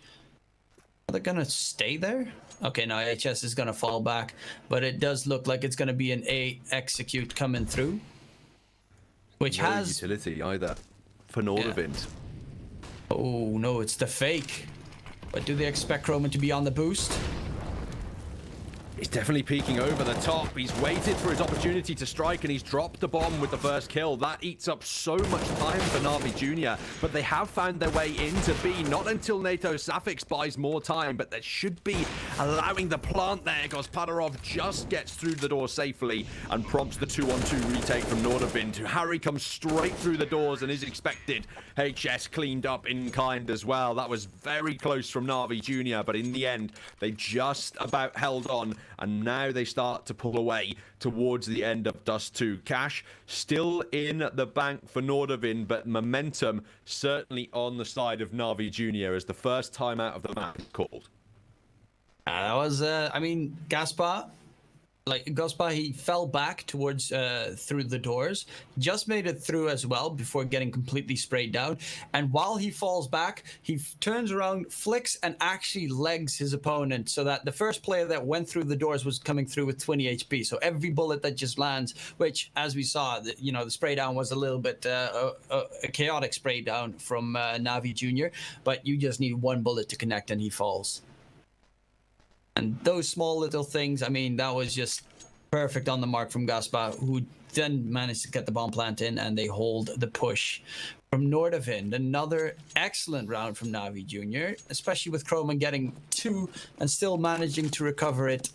are they going to stay there? Okay, now HS is going to fall back, but it does look like it's going to be an A execute coming through, which no has utility either for NORDAVIND. Yeah. Oh no, it's the fake. But do they expect Croman to be on the boost? He's definitely peeking over the top. He's waited for his opportunity to strike, and he's dropped the bomb with the first kill. That eats up so much time for Na'Vi Jr., but they have found their way into B. Not until NATO Safix buys more time, but they should be allowing the plant there. Gospodarov just gets through the door safely and prompts the 2-on-2 retake from NORDAVIND. Harry comes straight through the doors and is expected. HS cleaned up in kind as well. That was very close from Na'Vi Jr., but in the end, they just about held on, and now they start to pull away towards the end of Dust 2. Cash still in the bank for NORDAVIND, but momentum certainly on the side of Na'Vi Jr. as the first time out of the map called. That was, I mean, Gaspar, he fell back towards through the doors, just made it through as well before getting completely sprayed down. And while he falls back, he turns around, flicks, and actually legs his opponent, so that the first player that went through the doors was coming through with 20 HP. So every bullet that just lands, which, as we saw, the spray down was a little bit a chaotic spray down from Na'Vi Jr., but you just need one bullet to connect and he falls. And those small little things, I mean, that was just perfect on the mark from Gaspar, who then managed to get the bomb plant in, and they hold the push from NORDAVIND. Another excellent round from Na'Vi Jr., especially with Croman getting 2 and still managing to recover it.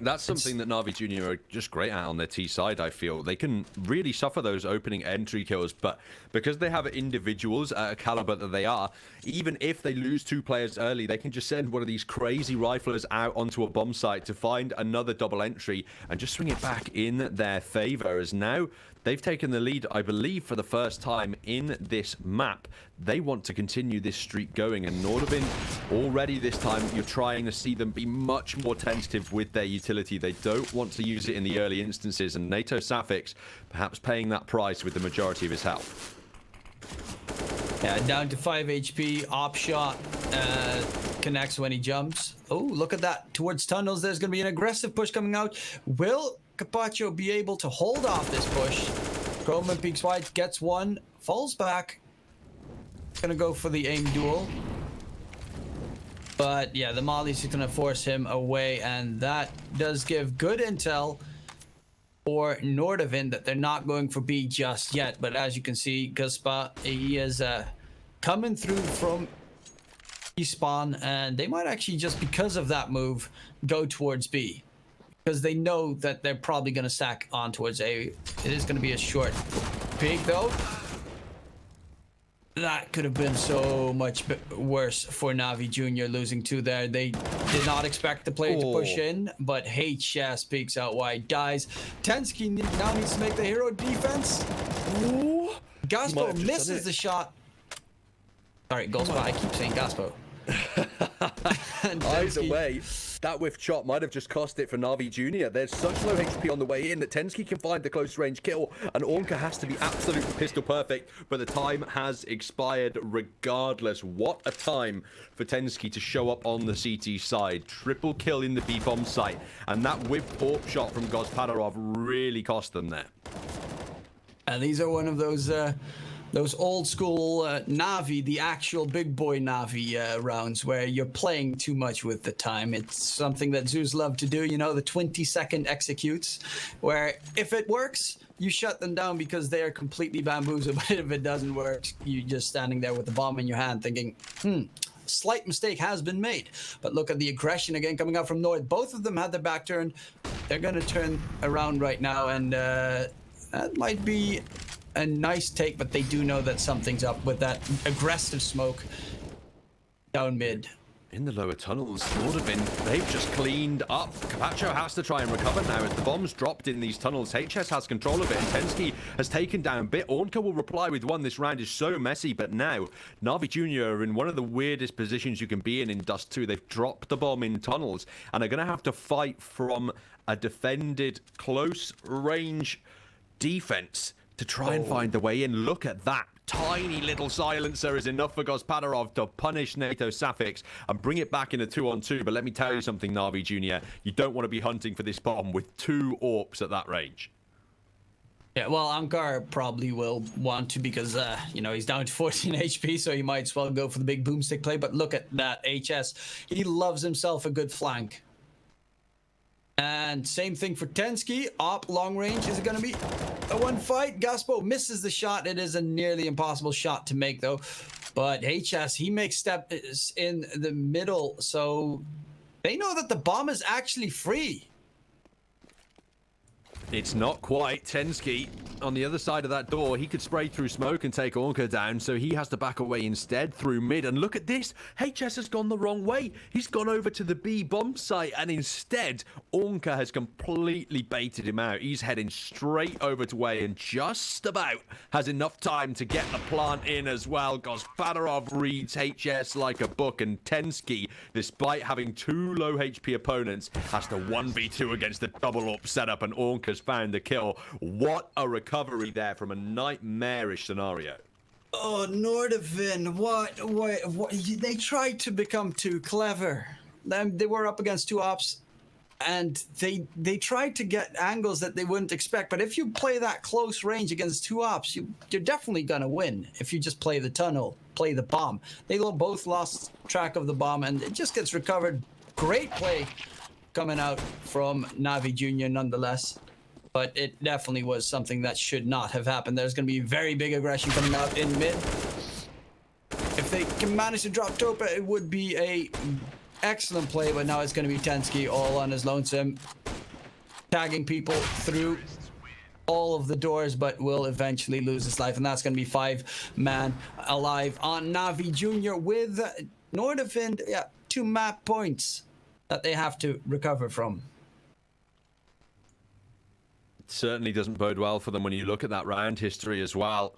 That's something that Na'Vi Junior are just great at on their T side, I feel. They can really suffer those opening entry kills, but because they have individuals at a caliber that they are, even if they lose 2 players early, they can just send one of these crazy riflers out onto a bomb site to find another double entry and just swing it back in their favor. As now they've taken the lead, I believe, for the first time in this map. They want to continue this streak going, and NORDAVIND already this time, you're trying to see them be much more tentative with their utility. They don't want to use it in the early instances, and NATO Safix perhaps paying that price with the majority of his health. Yeah, down to 5 HP. Op shot connects when he jumps. Oh, look at that. Towards tunnels, there's going to be an aggressive push coming out. Will Carpaccio be able to hold off this push? Groman peeks wide, gets one, falls back. Gonna go for the aim duel. But yeah, the Molly's gonna force him away, and that does give good intel for NORDAVIND that they're not going for B just yet. But as you can see, Guspa, he is coming through from spawn, and they might actually, just because of that move, go towards B, because they know that they're probably going to sack on towards A. It is going to be a short peek, though. That could have been so much worse for Na'Vi Junior losing 2 there. They did not expect the player to push in, but HS peeks out wide, dies. Tensky now needs to make the hero defense. Ooh. Gaspo misses the shot. Sorry, Gospa, I keep saying Gaspo. Either way, that whiff shot might have just cost it for Na'Vi Junior. There's such low HP on the way in that Tensky can find the close range kill, and Ornka has to be absolutely pistol perfect, but the time has expired regardless. What a time for Tensky to show up on the CT side. Triple kill in the B-bomb site, and that whipped AWP shot from Gospodarov really cost them there. And these are one of those old school Na'Vi, the actual big boy Na'Vi rounds where you're playing too much with the time. It's something that Zeus love to do, you know, the 20-second executes, where if it works, you shut them down because they are completely bamboozled. But if it doesn't work, you're just standing there with the bomb in your hand thinking, slight mistake has been made. But look at the aggression again coming out from North. Both of them had their back turned. They're going to turn around right now, and that might be a nice take, but they do know that something's up with that aggressive smoke down mid. In the lower tunnels, NORDAVIND, they've just cleaned up. Carpaccio has to try and recover now as the bomb's dropped in these tunnels. HS has control of it, and Tensky has taken down Bit. Ornka will reply with one. This round is so messy, but now Na'Vi Junior are in one of the weirdest positions you can be in Dust 2. They've dropped the bomb in tunnels and are going to have to fight from a defended close range defense to try and find the way in. Look at that. Tiny little silencer is enough for Gospodarov to punish NATO Safix and bring it back in a 2-on-2. But let me tell you something, Na'Vi Junior. You don't want to be hunting for this bomb with 2 AWPs at that range. Yeah, well, Ankar probably will want to, because, you know, he's down to 14 HP, so he might as well go for the big boomstick play. But look at that, HS. He loves himself a good flank. And same thing for Tensky. Op long range. Is it going to be a one fight? Gaspo misses the shot. It is a nearly impossible shot to make, though. But HS, he makes steps in the middle. So they know that the bomb is actually free. It's not quite. Tensky on the other side of that door. He could spray through smoke and take Ornka down, so he has to back away instead through mid. And look at this. HS has gone the wrong way. He's gone over to the B bomb site, and instead Ornka has completely baited him out. He's heading straight over to A and just about has enough time to get the plant in as well. Gospodarov reads HS like a book, and Tensky, despite having 2 low HP opponents, has to 1v2 against the double up setup, and Ornka's found the kill. What a recovery there from a nightmarish scenario. Oh, NORDAVIND, what? They tried to become too clever. They were up against 2 ops, and they tried to get angles that they wouldn't expect. But if you play that close range against 2 ops, you're definitely going to win if you just play the tunnel, play the bomb. They both lost track of the bomb, and it just gets recovered. Great play coming out from Na'Vi Junior nonetheless. But it definitely was something that should not have happened. There's going to be very big aggression coming out in mid. If they can manage to drop Topa, it would be a excellent play, but now it's going to be Tensky all on his lonesome. tagging people through all of the doors, but will eventually lose his life, and that's going to be 5-man alive on Navi Jr. with NORDAVIND, 2 map points that they have to recover from. It certainly doesn't bode well for them when you look at that round history as well.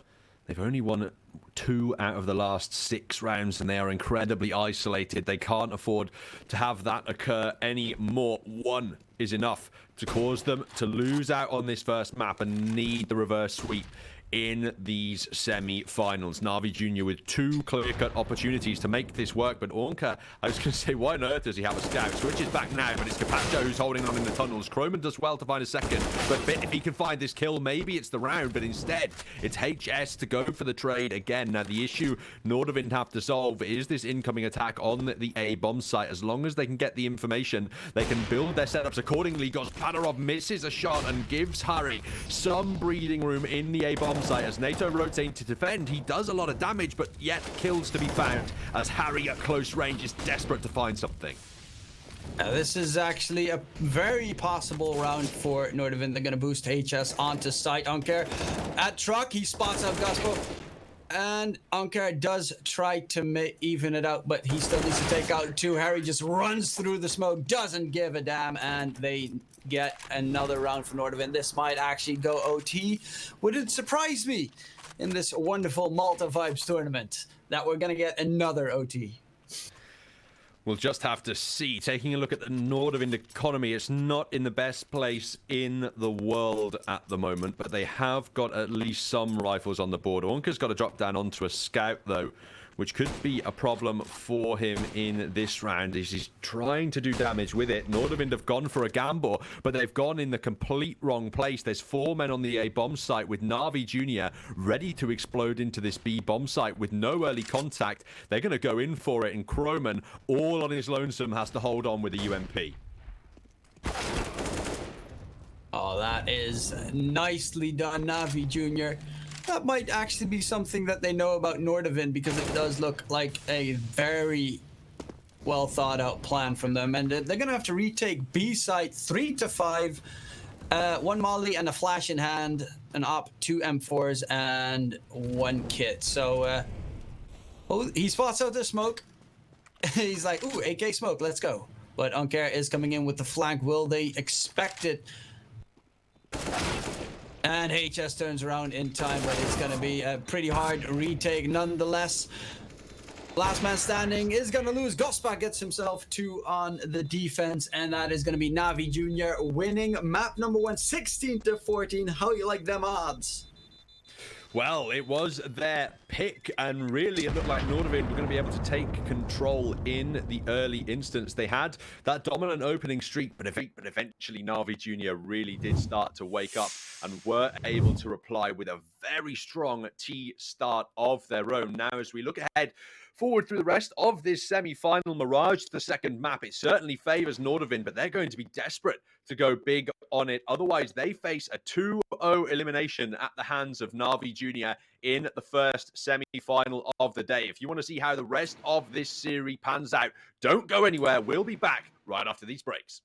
They've only won 2 out of the last 6 rounds, and they are incredibly isolated. They can't afford to have that occur anymore. 1 is enough to cause them to lose out on this first map and need the reverse sweep in these semi-finals. Navi Jr. with 2 clear-cut opportunities to make this work, but Ornka, I was going to say, why on earth does he have a scout? Switches back now, but it's Capacho who's holding on in the tunnels. Croman does well to find a second, but if he can find this kill, maybe it's the round, but instead, it's HS to go for the trade again. Now, the issue NORDAVIND have to solve is this incoming attack on the A bomb site. As long as they can get the information, they can build their setups accordingly. Gospodarov misses a shot and gives Harry some breathing room in the A bomb site. As NATO rotates to defend, he does a lot of damage, but yet kills to be found as Harry at close range is desperate to find something. This is actually a very possible round for NORDAVIND. They're going to boost HS onto site. Anker at truck, he spots out Gospo, and Anker does try to even it out, but he still needs to take out 2. Harry just runs through the smoke, doesn't give a damn, and they get another round for NORDAVIND. This might actually go OT. Would it surprise me in this wonderful Malta Vibes tournament that we're going to get another OT? We'll just have to see. Taking a look at the NORDAVIND economy, it's not in the best place in the world at the moment, but they have got at least some rifles on the board. Ornka's got to drop down onto a scout, though, which could be a problem for him in this round. He's trying to do damage with it. NORDAVIND have gone for a gamble, but they've gone in the complete wrong place. There's 4 men on the A bomb site with Navi Jr. ready to explode into this B bomb site with no early contact. They're going to go in for it, and Croman, all on his lonesome, has to hold on with a UMP. Oh, that is nicely done, Navi Jr. That might actually be something that they know about NORDAVIND, because it does look like a very well thought out plan from them. And they're going to have to retake B site 3 to 5. 1 molly and a flash in hand, an op, 2 M4s, and 1 kit. So, he spots out the smoke. He's like, ooh, AK smoke, let's go. But Anker is coming in with the flank. Will they expect it? And HS turns around in time, but it's going to be a pretty hard retake nonetheless. Last man standing is going to lose. Gospa gets himself 2 on the defense, and that is going to be Navi Jr. winning map number 1, 16 to 14. How you like them odds? Well, it was their pick, and really it looked like NORDAVIND were going to be able to take control in the early instance. They had that dominant opening streak, but eventually Navi Jr. really did start to wake up and were able to reply with a very strong T start of their own. Now, as we look ahead forward through the rest of this semi-final Mirage, the second map, it certainly favors NORDAVIND, but they're going to be desperate to go big on it. Otherwise, they face a 2-0 elimination at the hands of Navi Jr. in the first semi-final of the day. If you want to see how the rest of this series pans out, don't go anywhere. We'll be back right after these breaks.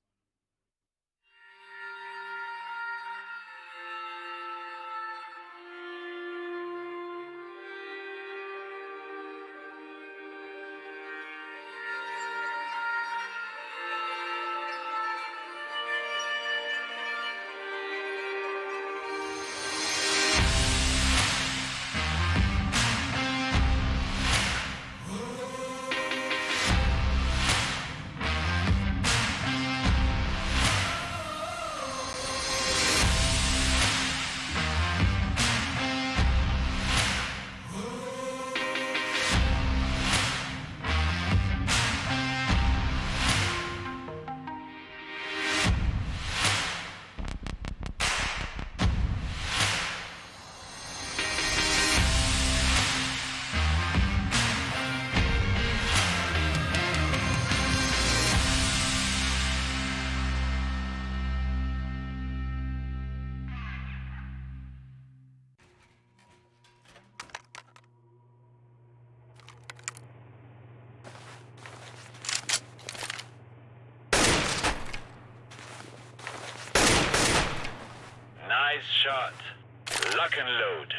Nice shot. Lock and load.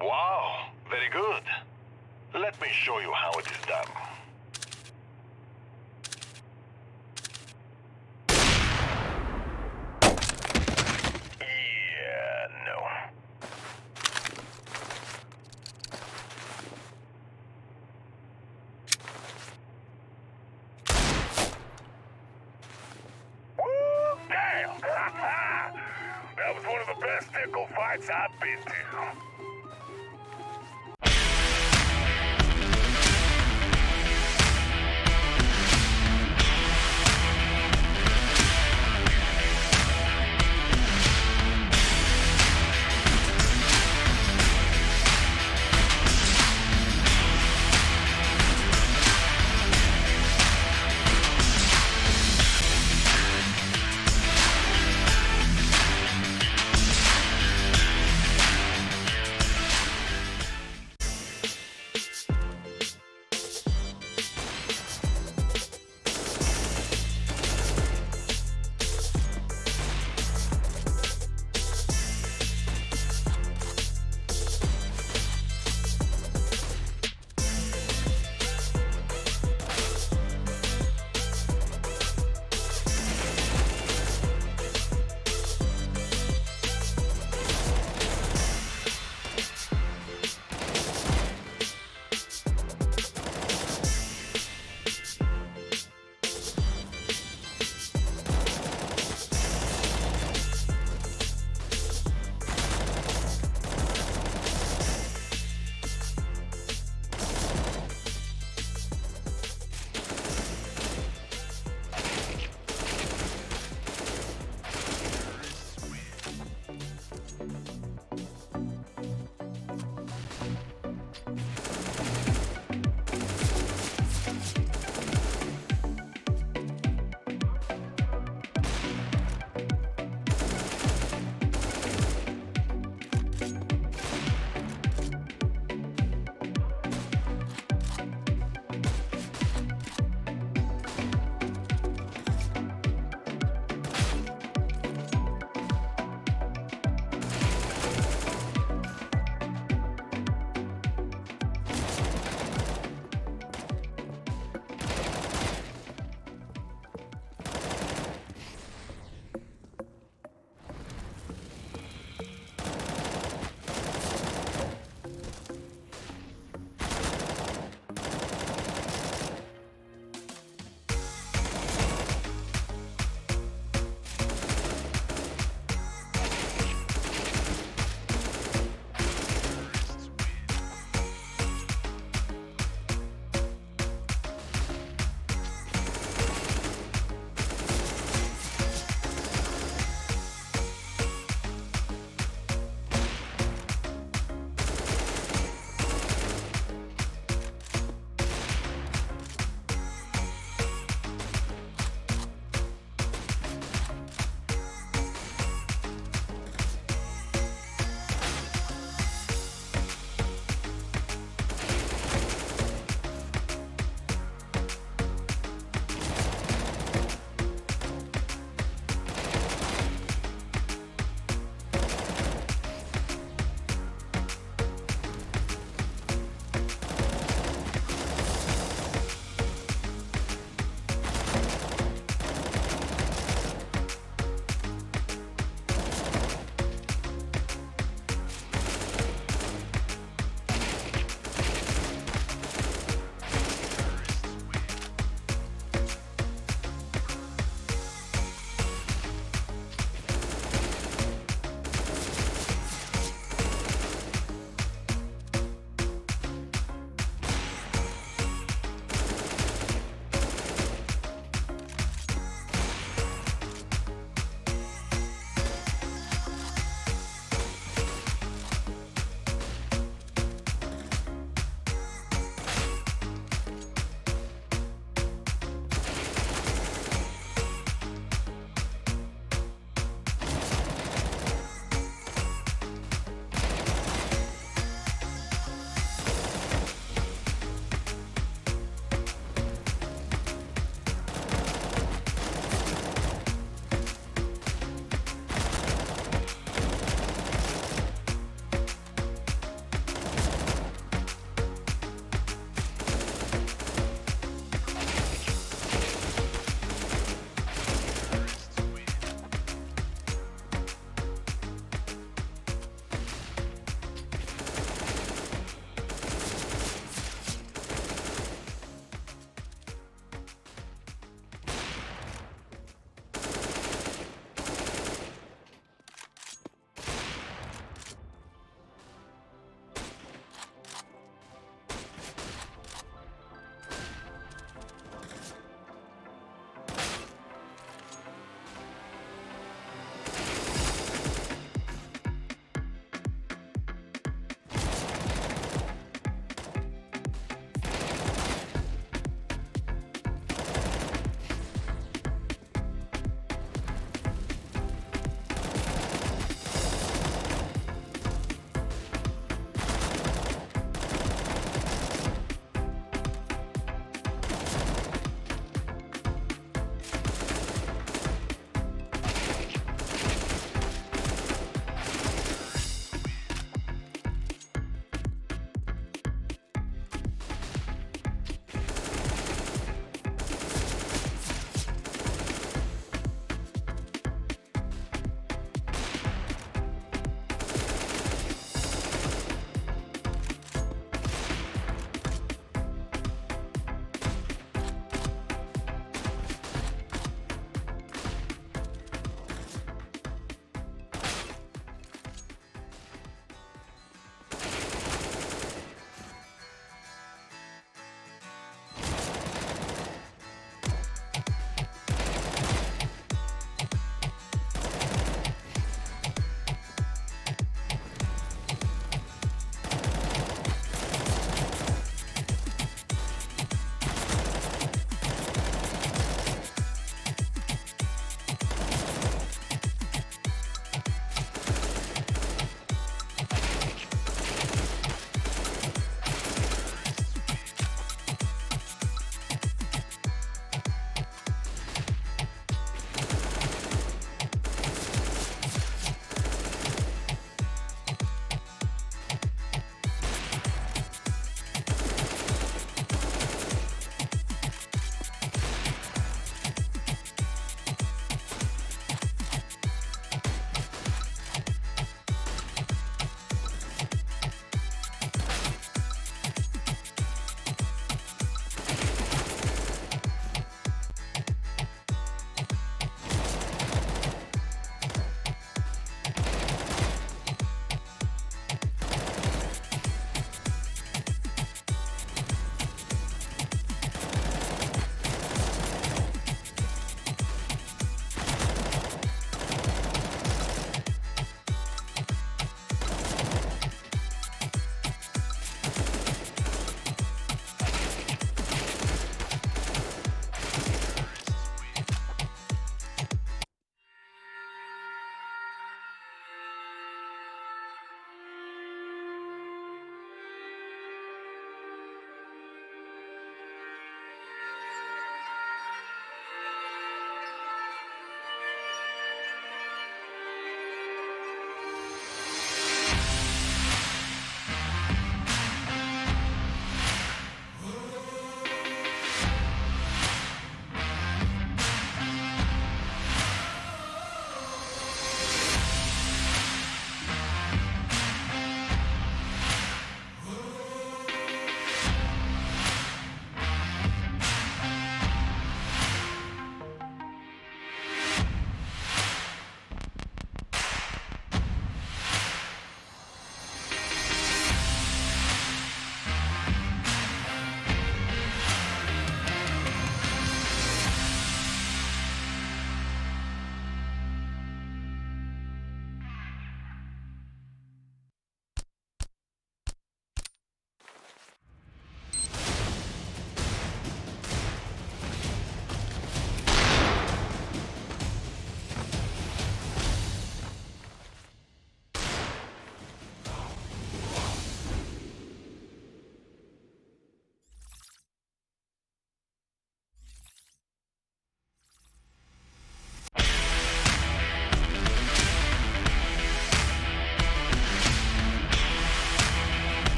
Wow, very good. Let me show you how it is done. Yeah, no. Woo, damn! That was one of the best nickel fights I've been to.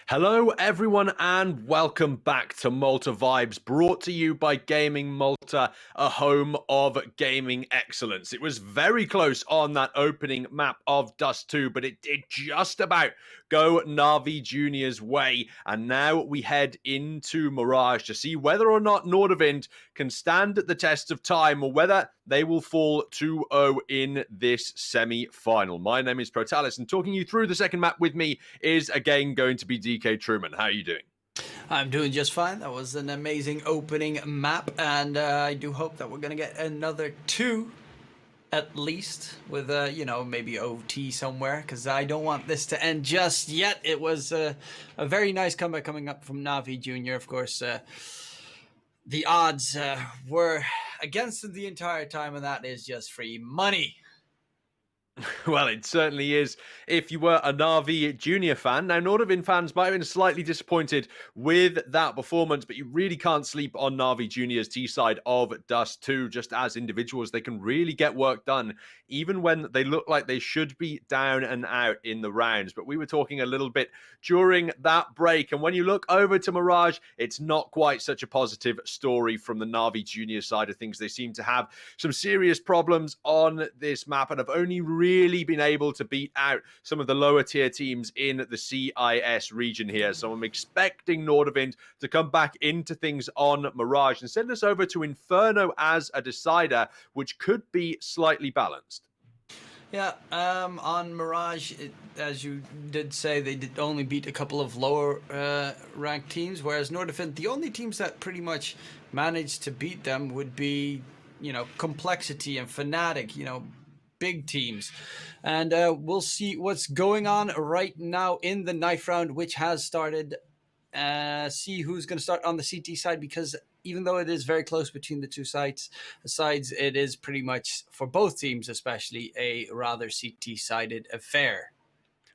Hello, everyone, and welcome back to Malta Vibes, brought to you by Gaming Malta, a home of gaming excellence. It was very close on that opening map of Dust 2, but it did just about go Na'Vi Junior's way, and now we head into Mirage to see whether or not NORDAVIND can stand the test of time, or whether they will fall 2-0 in this semi-final. My name is Protalis, and talking you through the second map with me is again going to be DK Truman. How are you doing? I'm doing just fine. That was an amazing opening map, and I do hope that we're going to get another 2 at least with, maybe OT somewhere, because I don't want this to end just yet. It was a very nice comeback coming up from Na'Vi Junior. Of course, the odds were against them the entire time, and that is just free money. Well, it certainly is if you were a Na'Vi Junior fan. Now, NORDAVIND fans might have been slightly disappointed with that performance, but you really can't sleep on Na'Vi Junior's T-side of Dust 2. Just as individuals, they can really get work done, even when they look like they should be down and out in the rounds. But we were talking a little bit during that break, and when you look over to Mirage, it's not quite such a positive story from the Na'Vi Junior side of things. They seem to have some serious problems on this map and have only really been able to beat out some of the lower tier teams in the CIS region here. So I'm expecting NORDAVIND to come back into things on Mirage and send us over to Inferno as a decider, which could be slightly balanced. Yeah, on Mirage, as you did say, they did only beat a couple of lower ranked teams, whereas NORDAVIND, the only teams that pretty much managed to beat them would be, Complexity and Fnatic, big teams. And we'll see what's going on right now in the knife round, which has started. See who's going to start on the CT side, because even though it is very close between the two sides, it is pretty much, for both teams especially, a rather CT-sided affair.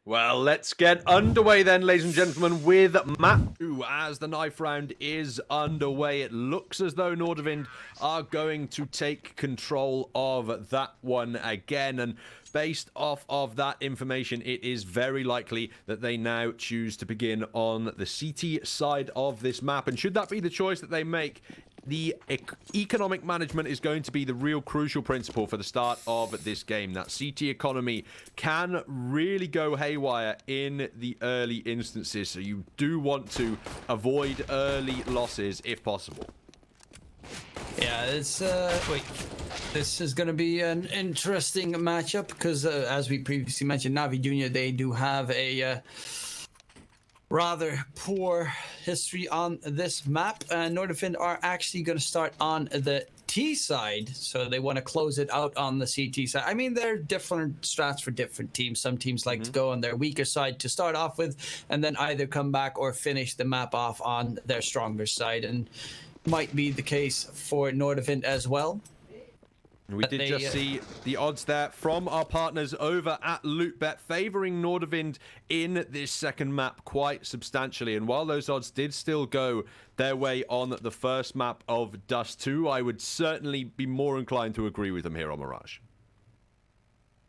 Well, let's get underway then, ladies and gentlemen, with map 2. As the knife round is underway, it looks as though NORDAVIND are going to take control of that one again. And based off of that information, it is very likely that they now choose to begin on the CT side of this map. And should that be the choice that they make, the economic management is going to be the real crucial principle for the start of this game. That CT economy can really go haywire in the early instances, so you do want to avoid early losses if possible. Yeah, this is going to be an interesting matchup because, as we previously mentioned, Na'Vi Junior, they do have a rather poor history on this map, and NORDAVIND are actually going to start on the T side, so they want to close it out on the CT side. I mean, there are different strats for different teams. Some teams like to go on their weaker side to start off with, and then either come back or finish the map off on their stronger side, and might be the case for NORDAVIND as well. We did just see the odds there from our partners over at LootBet favoring NORDAVIND in this second map quite substantially. And while those odds did still go their way on the first map of Dust 2, I would certainly be more inclined to agree with them here on Mirage.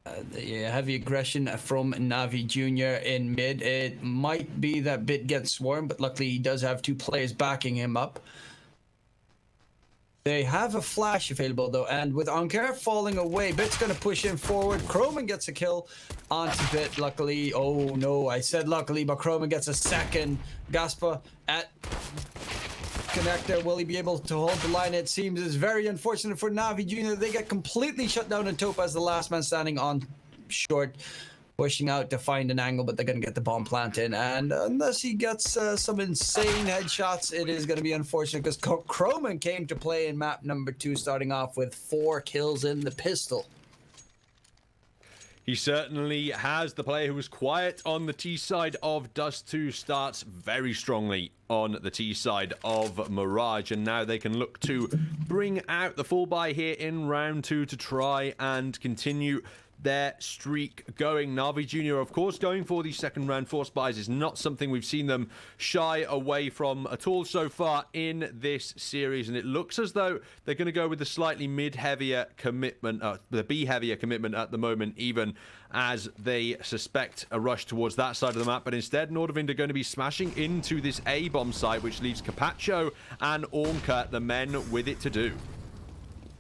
The heavy aggression from Na'Vi Junior in mid. It might be that Bit gets swarmed, but luckily he does have 2 players backing him up. They have a flash available, though, and with Ankara falling away, Bit's going to push him forward. Croman gets a kill onto Bit, luckily. Oh, no, I said luckily, but Croman gets a second. Gaspa at connector. Will he be able to hold the line? It seems it's very unfortunate for Na'Vi Junior. They get completely shut down, and Topaz, the last man standing on short, pushing out to find an angle, but they're going to get the bomb plant in. And unless he gets some insane headshots, it is going to be unfortunate, because Croman came to play in map number 2, starting off with 4 kills in the pistol. He certainly has. The player who was quiet on the T side of Dust 2 starts very strongly on the T side of Mirage, and now they can look to bring out the full buy here in round 2 to try and continue their streak going. Na'Vi Jr., of course, going for the second round force buys is not something we've seen them shy away from at all so far in this series, and it looks as though they're going to go with the slightly mid-heavier commitment, the B-heavier commitment at the moment, even as they suspect a rush towards that side of the map. But instead, NORDAVIND are going to be smashing into this A-bomb site, which leaves Carpaccio and Ornka, the men with it to do.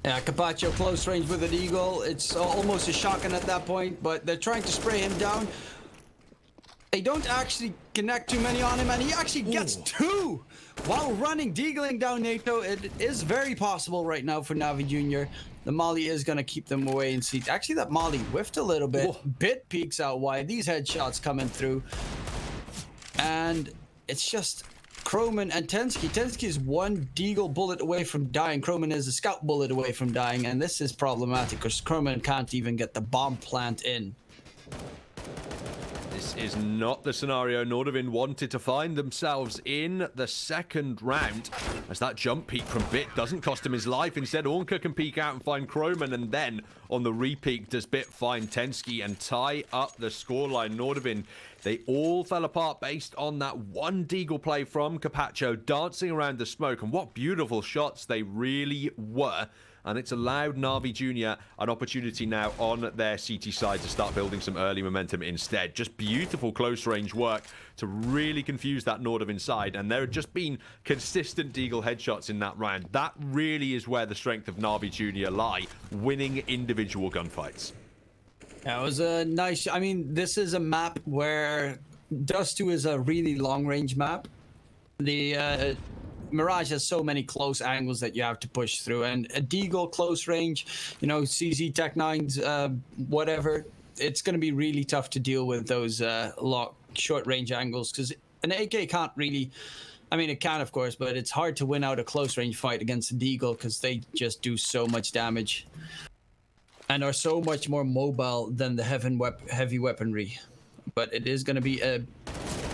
Yeah, Carpaccio close range with an eagle. It's almost a shotgun at that point, but they're trying to spray him down. They don't actually connect too many on him, and he actually gets two while running, deagling down NATO. It is very possible right now for Na'Vi Jr. The molly is going to keep them away in seat. Actually, that molly whiffed a little bit. Bit peeks out wide. These headshots coming through. And it's just Kroman and Tensky. Tensky is one deagle bullet away from dying. Kroman is a scout bullet away from dying. And this is problematic because Kroman can't even get the bomb plant in. This is not the scenario NORDAVIND wanted to find themselves in the second round, as that jump peek from Bit doesn't cost him his life. Instead, Ornka can peek out and find Kroman, and then on the repeak does Bit find Tensky and tie up the scoreline. NORDAVIND, they all fell apart based on that one deagle play from Carpaccio dancing around the smoke, and what beautiful shots they really were. And it's allowed Na'Vi Jr. an opportunity now on their CT side to start building some early momentum instead. Just beautiful close-range work to really confuse that NORDAVIND side. And there have just been consistent deagle headshots in that round. That really is where the strength of Na'Vi Jr. lie, winning individual gunfights. That was a nice... I mean, this is a map where Dust 2 is a really long-range map. The... Mirage has so many close angles that you have to push through, and a deagle close range, you know, CZ Tech 9s, whatever, it's going to be really tough to deal with those short range angles, because an AK can't really, I mean, it can of course, but it's hard to win out a close range fight against a deagle because they just do so much damage and are so much more mobile than the heavy weaponry. But it is going to be a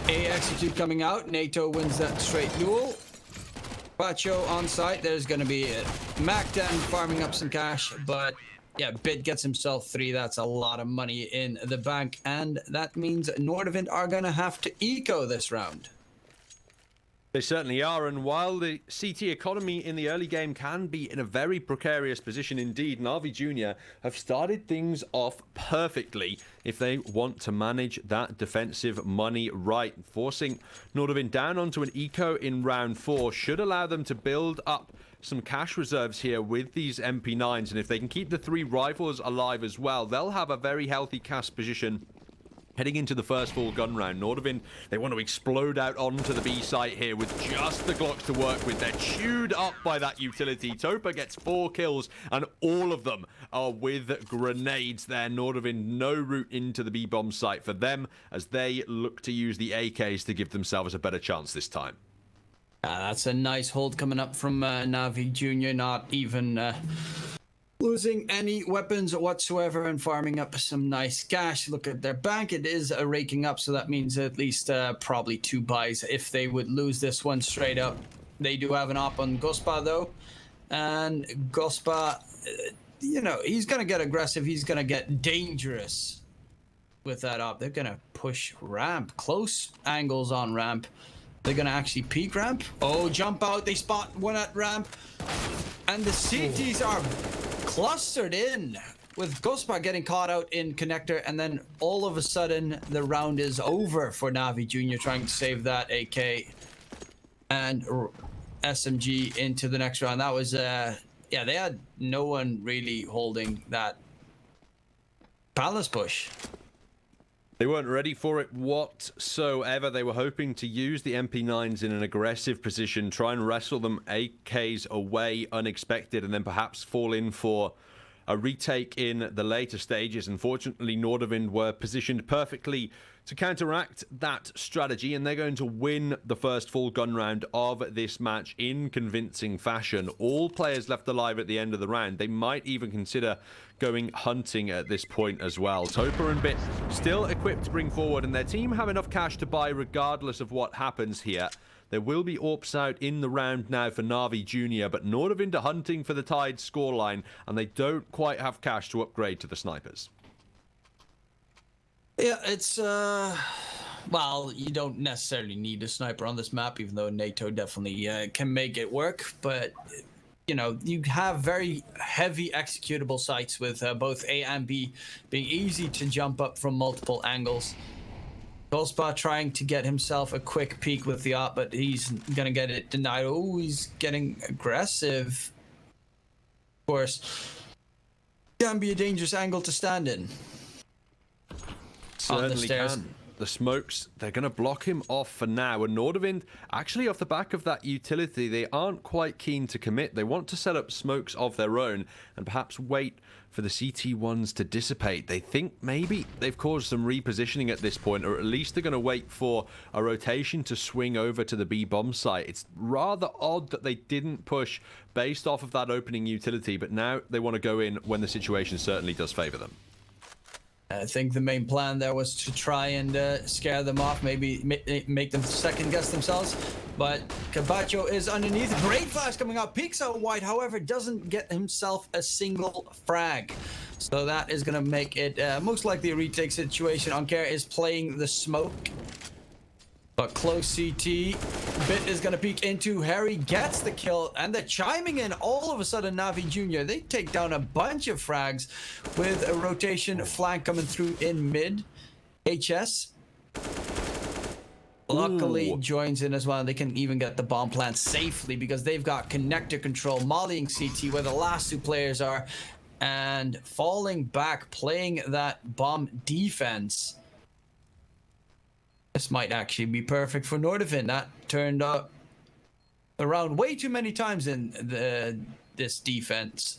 execute coming out. NATO wins that straight duel. Pacho on site. There's going to be a Mac-10 farming up some cash, but yeah, Bit gets himself 3. That's a lot of money in the bank, and that means NORDAVIND are going to have to eco this round. They certainly are, and while the CT economy in the early game can be in a very precarious position indeed, Na'Vi Jr. have started things off perfectly if they want to manage that defensive money right. Forcing NORDAVIND down onto an eco in round 4 should allow them to build up some cash reserves here with these MP9s, and if they can keep the 3 rifles alive as well, they'll have a very healthy cash position heading into the first full gun round. NORDAVIND, they want to explode out onto the B site here with just the Glocks to work with. They're chewed up by that utility. Topa gets 4 kills, and all of them are with grenades there. NORDAVIND, no route into the B-bomb site for them as they look to use the AKs to give themselves a better chance this time. That's a nice hold coming up from Na'Vi Jr. Not even... losing any weapons whatsoever and farming up some nice cash. Look at their bank. It is raking up, so that means at least probably 2 buys if they would lose this one straight up. They do have an op on Gospa, though. And Gospa, you know, he's going to get aggressive. He's going to get dangerous with that op. They're going to push ramp. Close angles on ramp. They're going to actually peek ramp. Oh, jump out. They spot one at ramp. And the CTs are clustered in with Gospa getting caught out in connector, and then all of a sudden the round is over for Na'Vi Jr. trying to save that AK and SMG into the next round. That was yeah, they had no one really holding that palace push. They weren't ready for it whatsoever. They were hoping to use the MP9s in an aggressive position, try and wrestle them AKs away unexpected, and then perhaps fall in for a retake in the later stages. Unfortunately, NORDAVIND were positioned perfectly to counteract that strategy, and they're going to win the first full gun round of this match in convincing fashion. All players left alive at the end of the round. They might even consider going hunting at this point as well. Topa and Bit still equipped to bring forward, and their team have enough cash to buy regardless of what happens here. There will be AWPs out in the round now for Na'Vi Jr., but NORDAVIND are hunting for the tied scoreline, and they don't quite have cash to upgrade to the snipers. Yeah, it's well, you don't necessarily need a sniper on this map, even though NATO definitely can make it work. But you know, you have very heavy executable sites with both A and B being easy to jump up from multiple angles. Goldspot trying to get himself a quick peek with the op, but he's gonna get it denied. Oh, he's getting aggressive. Of course, can be a dangerous angle to stand in. On the Certainly stairs. can. The smokes, they're going to block him off for now. And NORDAVIND, actually off the back of that utility, they aren't quite keen to commit. They want to set up smokes of their own and perhaps wait for the CT1s to dissipate. They think maybe they've caused some repositioning at this point, or at least they're going to wait for a rotation to swing over to the B bomb site. It's rather odd that they didn't push based off of that opening utility, but now they want to go in when the situation certainly does favor them. I think the main plan there was to try and scare them off, maybe make them second guess themselves. But Cabacho is underneath. Great flash coming out, peeks out wide, however, doesn't get himself a single frag. So that is going to make it most likely a retake situation. Ankar is playing the smoke. But close CT, Bit is going to peek into. Harry gets the kill, and they're chiming in all of a sudden. Navi Jr., they take down a bunch of frags with a rotation flank coming through in mid. HS luckily joins in as well. They can even get the bomb plant safely because they've got connector control, mollying CT where the last two players are, and falling back, playing that bomb defense. This might actually be perfect for NORDAVIND. That turned out around way too many times in this defense.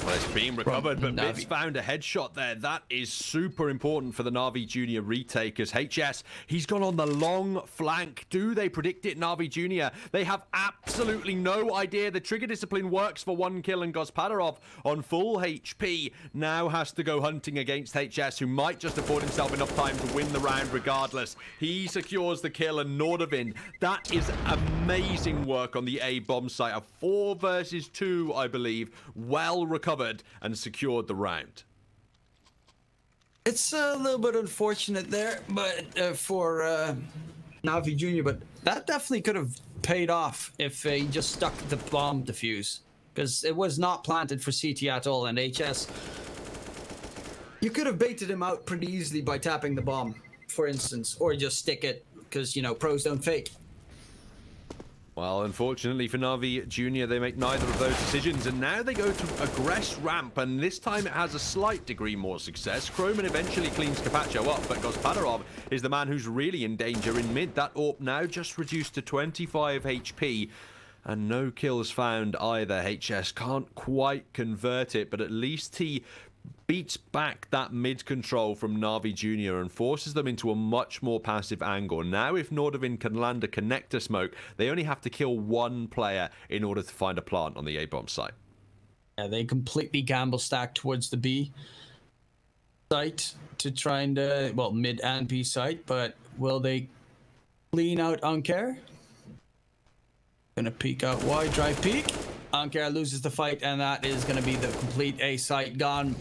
Well, it's being recovered, but Navi. Bits found a headshot there. That is super important for the Navi Jr. retakers. HS, he's gone on the long flank. Do they predict it, Navi Jr.? They have absolutely no idea. The trigger discipline works for one kill, and Gospodarov on full HP now has to go hunting against HS, who might just afford himself enough time to win the round regardless. He secures the kill, and NORDAVIND, that is amazing work on the A bomb site. A 4 versus 2, I believe. Well recovered and secured the round. It's a little bit unfortunate there, but for Navi Jr., but that definitely could have paid off if he just stuck the bomb defuse, because it was not planted for CT at all. And HS, you could have baited him out pretty easily by tapping the bomb, for instance, or just stick it, because, you know, pros don't fake. Well, unfortunately for Navi Jr., they make neither of those decisions, and now they go to aggress ramp, and this time it has a slight degree more success. Croman eventually cleans Capacho up, but Gospodarov is the man who's really in danger in mid. That AWP now just reduced to 25 HP, and no kills found either. HS can't quite convert it, but at least he beats back that mid control from Navi Jr. and forces them into a much more passive angle. Now, if NORDAVIND can land a connector smoke, they only have to kill one player in order to find a plant on the A-bomb site. Yeah, they completely gamble stack towards the B site to try and, well, mid and B site, but will they clean out Ankar? Gonna peek out wide, drive peek. Ankar loses the fight, and that is gonna be the complete A site gone.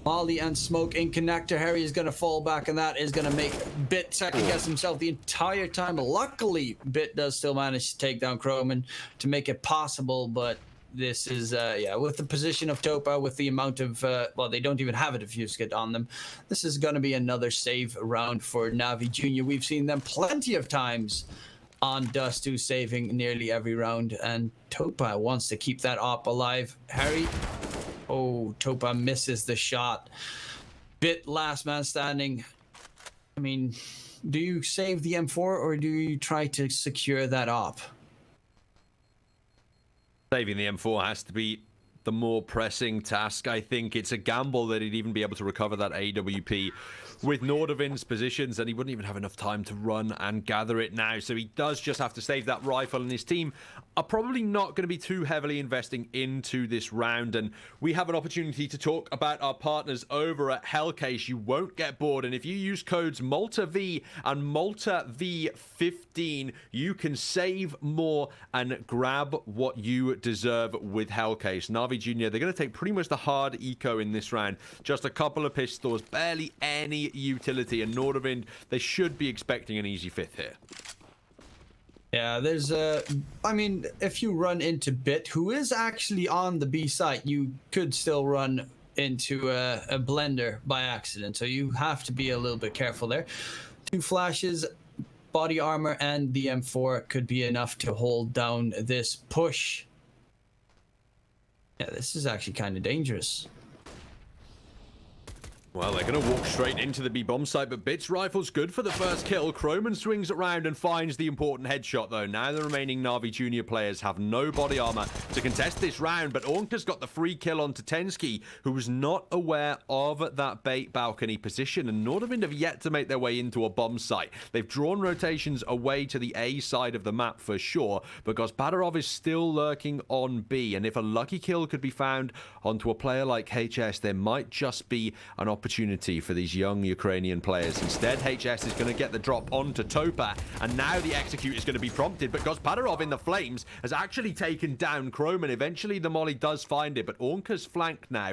Molly and smoke in connector. Harry is going to fall back, and that is going to make Bit second guess himself the entire time. Luckily, Bit does still manage to take down Croman to make it possible, but this is, yeah, with the position of Topa, with the amount of, well, they don't even have a diffuse kit on them. This is going to be another save round for Navi Jr. We've seen them plenty of times on Dust 2 saving nearly every round, and Topa wants to keep that op alive. Harry... Oh, Topa misses the shot. Bit last man standing. I mean, do you save the M4 or do you try to secure that op? Saving the M4 has to be the more pressing task. I think it's a gamble that he'd even be able to recover that AWP with NORDAVIND's positions, and he wouldn't even have enough time to run and gather it now. So he does just have to save that rifle, and his team are probably not going to be too heavily investing into this round. And we have an opportunity to talk about our partners over at Hellcase. You won't get bored, and if you use codes MaltaV and MaltaV15, you can save more and grab what you deserve with Hellcase. Navi Navi Junior, they're going to take pretty much the hard eco in this round. Just a couple of pistols, barely any utility. And NORDAVIND, they should be expecting an easy 5th here. Yeah, there's I mean, if you run into Bit, who is actually on the B site, you could still run into a blender by accident. So you have to be a little bit careful there. 2 flashes, body armor, and the M4 could be enough to hold down this push. Yeah, this is actually kind of dangerous. Well, they're going to walk straight into the B-bomb site, but Bit's rifle's good for the first kill. Croman swings around and finds the important headshot, though. Now the remaining Na'Vi Junior players have no body armor to contest this round, but Ornka's got the free kill on Tensky, who was not aware of that bait balcony position, and NORDAVIND have yet to make their way into a bomb site. They've drawn rotations away to the A side of the map for sure, because Badarov is still lurking on B, and if a lucky kill could be found onto a player like HS, there might just be an opportunity for these young Ukrainian players. Instead, HS is going to get the drop onto Topa, and now the execute is going to be prompted because Badarov in the flames has actually taken down Croman. Eventually, the molly does find it, but Ornka's flank now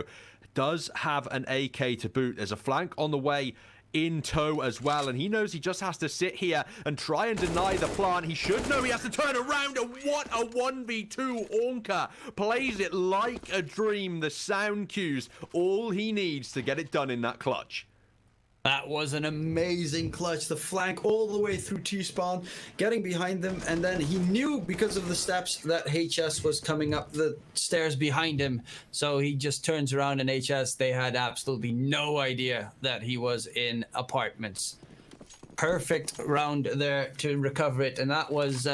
does have an AK to boot. There's a flank on the way in tow as well, and he knows he just has to sit here and try and deny the plant. He should know he has to turn around, and what a 1v2. Ornka plays it like a dream. The sound cues, all he needs to get it done in that clutch. That was an amazing clutch. The flank all the way through T-spawn, getting behind them, and then he knew because of the steps that HS was coming up the stairs behind him. So he just turns around, and HS, they had absolutely no idea that he was in apartments. Perfect round there to recover it, and that was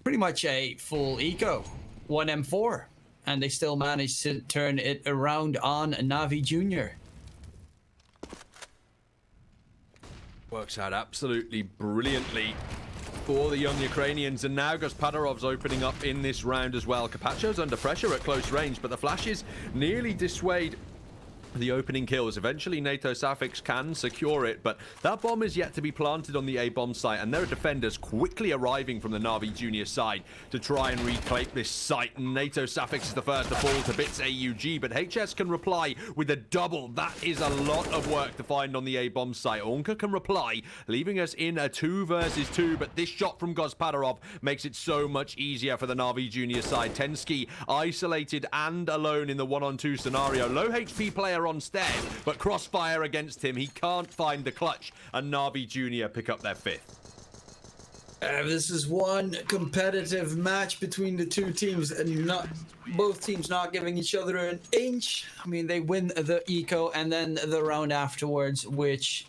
pretty much a full eco. 1 M4, and they still managed to turn it around on Na'Vi Junior. Works out absolutely brilliantly for the young Ukrainians, and now Gospodarov's opening up in this round as well. Carpaccio's under pressure at close range, but the flashes nearly dissuade the opening kills. Eventually, NATO Safix can secure it, but that bomb is yet to be planted on the A-bomb site, and there are defenders quickly arriving from the Na'Vi Junior side to try and reclaim this site. NATO Safix is the first to fall to Bits AUG, but HS can reply with a double. That is a lot of work to find on the A-bomb site. Ornka can reply, leaving us in a 2 versus 2, but this shot from Gospodarov makes it so much easier for the Na'Vi Junior side. Tensky isolated and alone in the 1-on-2 scenario. Low HP player on stairs, but crossfire against him. He can't find the clutch, and Na'Vi Junior pick up their 5th. This is one competitive match between the two teams, and not both teams not giving each other an inch. I mean, they win the eco and then the round afterwards, which,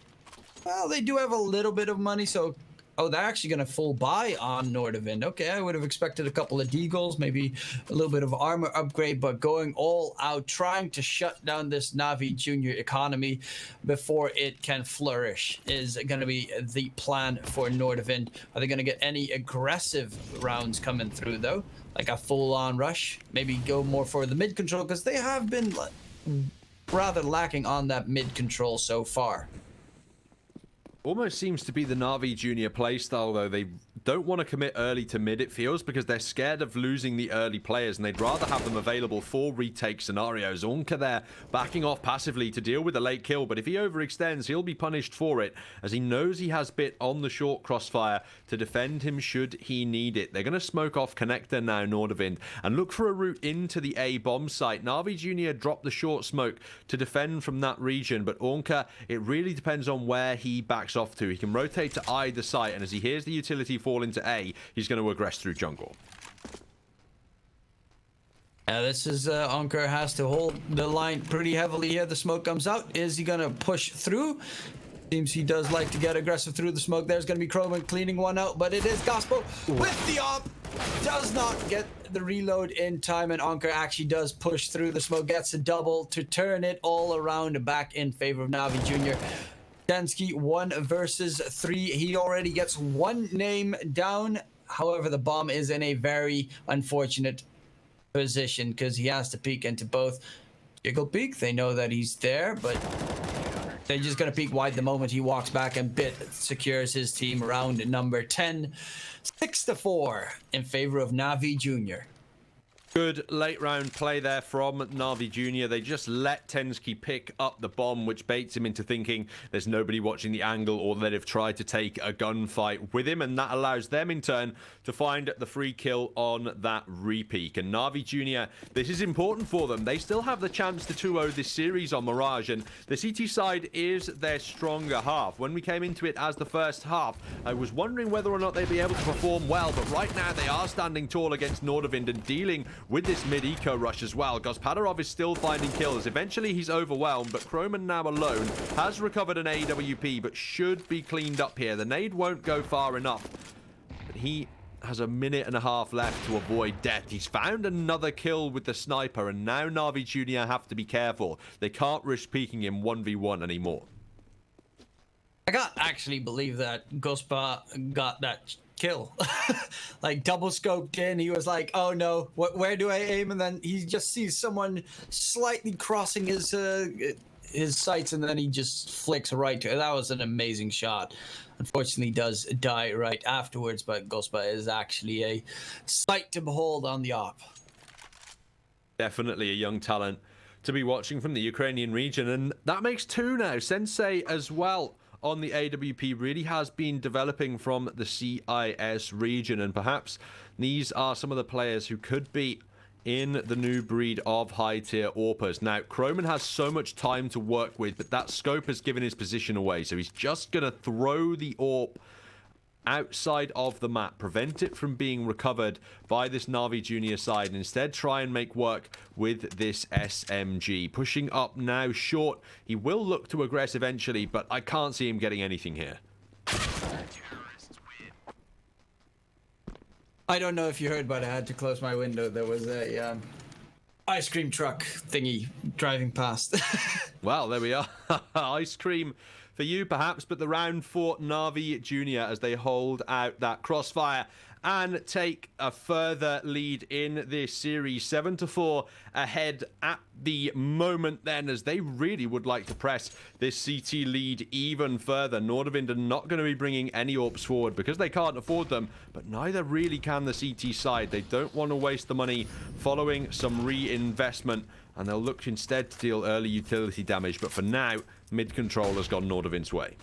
well, they do have a little bit of money, so oh, they're actually going to full buy on NORDAVIND. Okay, I would have expected a couple of deagles, maybe a little bit of armor upgrade, but going all out, trying to shut down this Na'Vi Junior economy before it can flourish is going to be the plan for NORDAVIND. Are they going to get any aggressive rounds coming through, though? Like a full-on rush? Maybe go more for the mid-control, because they have been rather lacking on that mid-control so far. Almost seems to be the Na'Vi Junior playstyle, though. They don't want to commit early to mid, it feels, because they're scared of losing the early players, and they'd rather have them available for retake scenarios. Ornka there backing off passively to deal with a late kill, but if he overextends, he'll be punished for it, as he knows he has Bit on the short crossfire to defend him should he need it. They're going to smoke off connector now, NORDAVIND, and look for a route into the A bomb site. Na'Vi Junior dropped the short smoke to defend from that region, but Ornka, it really depends on where he backs off to. He can rotate to either site, and as he hears the utility fall into A, he's going to aggress through jungle. This is Onker has to hold the line pretty heavily here. The smoke comes out. Is he going to push through? Seems he does like to get aggressive through the smoke. There's going to be Croman cleaning one out, but it is Gospel with the op. Does not get the reload in time, and Onker actually does push through the smoke, gets a double to turn it all around back in favor of Na'Vi Junior. Dansky 1 versus 3. He already gets one name down. However, the bomb is in a very unfortunate position because he has to peek into both. Jiggle peek, they know that he's there, but they're just going to peek wide the moment he walks back, and Bit secures his team round number 10. 6-4 in favor of Na'Vi Junior. Good late round play there from Na'Vi Jr. They just let Tensky pick up the bomb, which baits him into thinking there's nobody watching the angle, or that they've tried to take a gunfight with him, and that allows them in turn to find the free kill on that repeak. And Na'Vi Jr., this is important for them. They still have the chance to 2-0 this series on Mirage, and the CT side is their stronger half. When we came into it as the first half, I was wondering whether or not they'd be able to perform well, but right now they are standing tall against NORDAVIND and dealing with this mid-eco rush as well. Gospodarov is still finding kills. Eventually he's overwhelmed, but Kroman now alone has recovered an AWP, but should be cleaned up here. The nade won't go far enough, but he has a minute and a half left to avoid death. He's found another kill with the sniper, and now Na'Vi Jr. have to be careful. They can't risk peeking him 1v1 anymore. I can't actually believe that Gospa got that kill. Like double scoped in, he was like, oh no, where do I aim? And then he just sees someone slightly crossing his sights, and then he just flicks right to it. That was an amazing shot. Unfortunately does die right afterwards, but Gospa is actually a sight to behold on the op. Definitely a young talent to be watching from the Ukrainian region, and that makes two now. Sensei as well on the AWP really has been developing from the CIS region, and perhaps these are some of the players who could be in the new breed of high-tier AWPers. Now, Kroman has so much time to work with, but that scope has given his position away, so he's just going to throw the AWP outside of the map, prevent it from being recovered by this Na'Vi Junior side, and instead try and make work with this SMG. Pushing up now short. He will look to aggress eventually, but I can't see him getting anything here. I don't know if you heard, but I had to close my window. There was a ice cream truck thingy driving past. Well, there we are. Ice cream for you, perhaps, but the round for Na'Vi Jr. as they hold out that crossfire and take a further lead in this series. 7-4 ahead at the moment then, as they really would like to press this CT lead even further. NORDAVIND are not going to be bringing any AWPs forward because they can't afford them, but neither really can the CT side. They don't want to waste the money following some reinvestment, and they'll look instead to deal early utility damage. But for now, mid-control has gone NORDAVIND's way.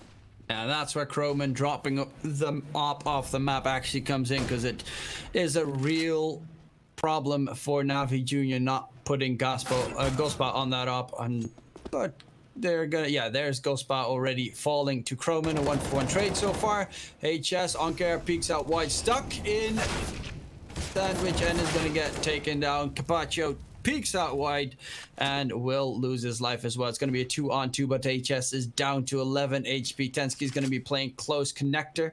And that's where Kroman dropping the op off the map actually comes in, because it is a real problem for Na'Vi Jr. not putting Gospa on that op. But they're gonna, yeah, there's Gospa already falling to Kroman. A 1-for-1 trade so far. HS Onker peeks out wide, stuck in sandwich, and is gonna get taken down. Capaccio peeks out wide and will lose his life as well. It's going to be a 2-on-2, but HS is down to 11 HP. Tensky's going to be playing close connector.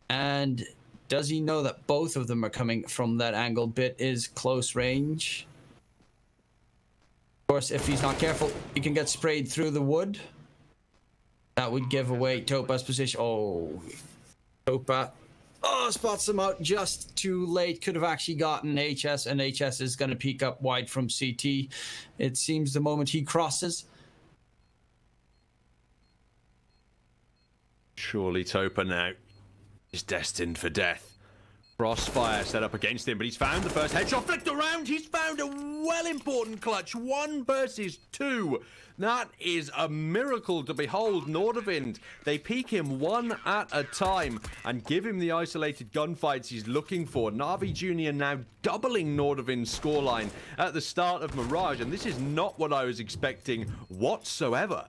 And does he know that both of them are coming from that angle? Bit is close range. Of course, if he's not careful, he can get sprayed through the wood. That would give away Topa's position. Oh, Topa. Oh, spots him out just too late. Could have actually gotten HS, and HS is going to peek up wide from CT. It seems the moment he crosses. Surely Topa now is destined for death. Crossfire set up against him, but he's found the first headshot. Flicked around. He's found a well-important clutch. 1 versus 2. That is a miracle to behold. NORDAVIND, they peek him one at a time and give him the isolated gunfights he's looking for. Na'Vi Jr. now doubling NORDAVIND's scoreline at the start of Mirage, and this is not what I was expecting whatsoever.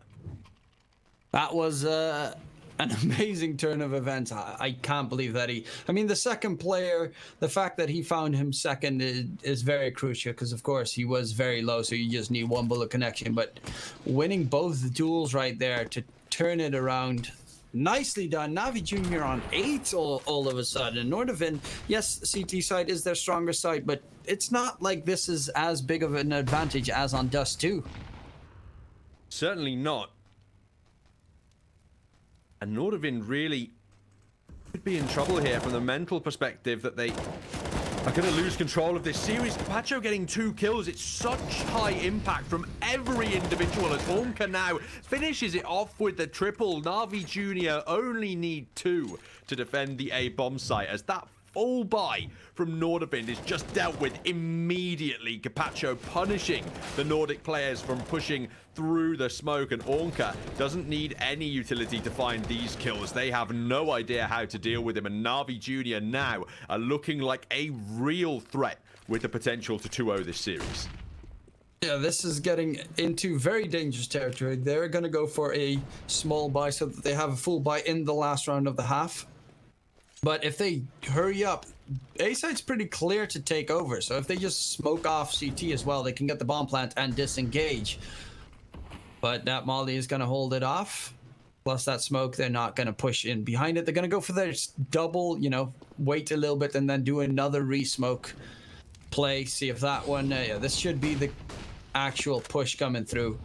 That was an amazing turn of events. I can't believe that I mean, the second player, the fact that he found him second is very crucial, because of course he was very low, so you just need 1 bullet connection. But winning both the duels right there to turn it around, nicely done. Na'Vi Jr. on 8 all of a sudden. NORDAVIND, yes, CT side is their stronger side, but it's not like this is as big of an advantage as on Dust 2. Certainly not. And NORDAVIND really could be in trouble here from the mental perspective that they are going to lose control of this series. Capaccio getting 2 kills. It's such high impact from every individual as Hornka now finishes it off with the triple. Na'Vi Jr. only need 2 to defend the A bomb site, as that full buy from NORDAVIND is just dealt with immediately. Capacho punishing the Nordic players from pushing through the smoke, and Ornka doesn't need any utility to find these kills. They have no idea how to deal with him, and Na'Vi Jr. now are looking like a real threat with the potential to 2-0 this series. Yeah, this is getting into very dangerous territory. They're going to go for a small buy so that they have a full buy in the last round of the half. But if they hurry up, A side's pretty clear to take over. So if they just smoke off CT as well, they can get the bomb plant and disengage. But that Molly is going to hold it off. Plus that smoke, they're not going to push in behind it. They're going to go for their double, you know, wait a little bit and then do another re-smoke play. See if that one, yeah, this should be the actual push coming through.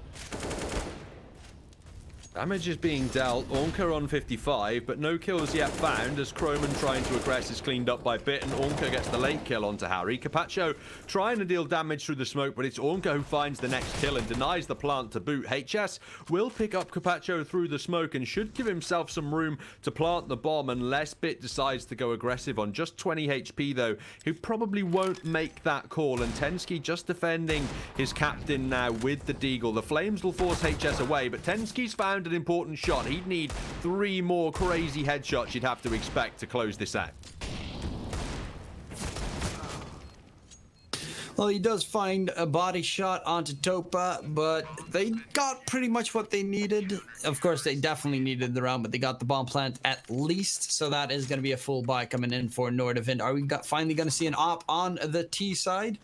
Damage is being dealt. Ornka on 55, but no kills yet found as Croman trying to aggress is cleaned up by Bit, and Ornka gets the late kill onto Harry. Capacho trying to deal damage through the smoke, but it's Ornka who finds the next kill and denies the plant to boot. HS will pick up Capacho through the smoke and should give himself some room to plant the bomb unless Bit decides to go aggressive on just 20 HP though. He probably won't make that call, and Tensky just defending his captain now with the Deagle. The flames will force HS away, but Tensky's found an important shot. He'd need 3 more crazy headshots you'd have to expect to close this out. Well, he does find a body shot onto Topa, but they got pretty much what they needed. Of course, they definitely needed the round, but they got the bomb plant at least, so that is going to be a full buy coming in for NORDAVIND. Are we finally going to see an op on the T side,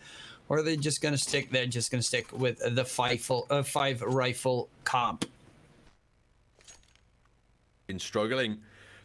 or are they just going to stick? They're just going to stick with the 5 rifle comp. Been struggling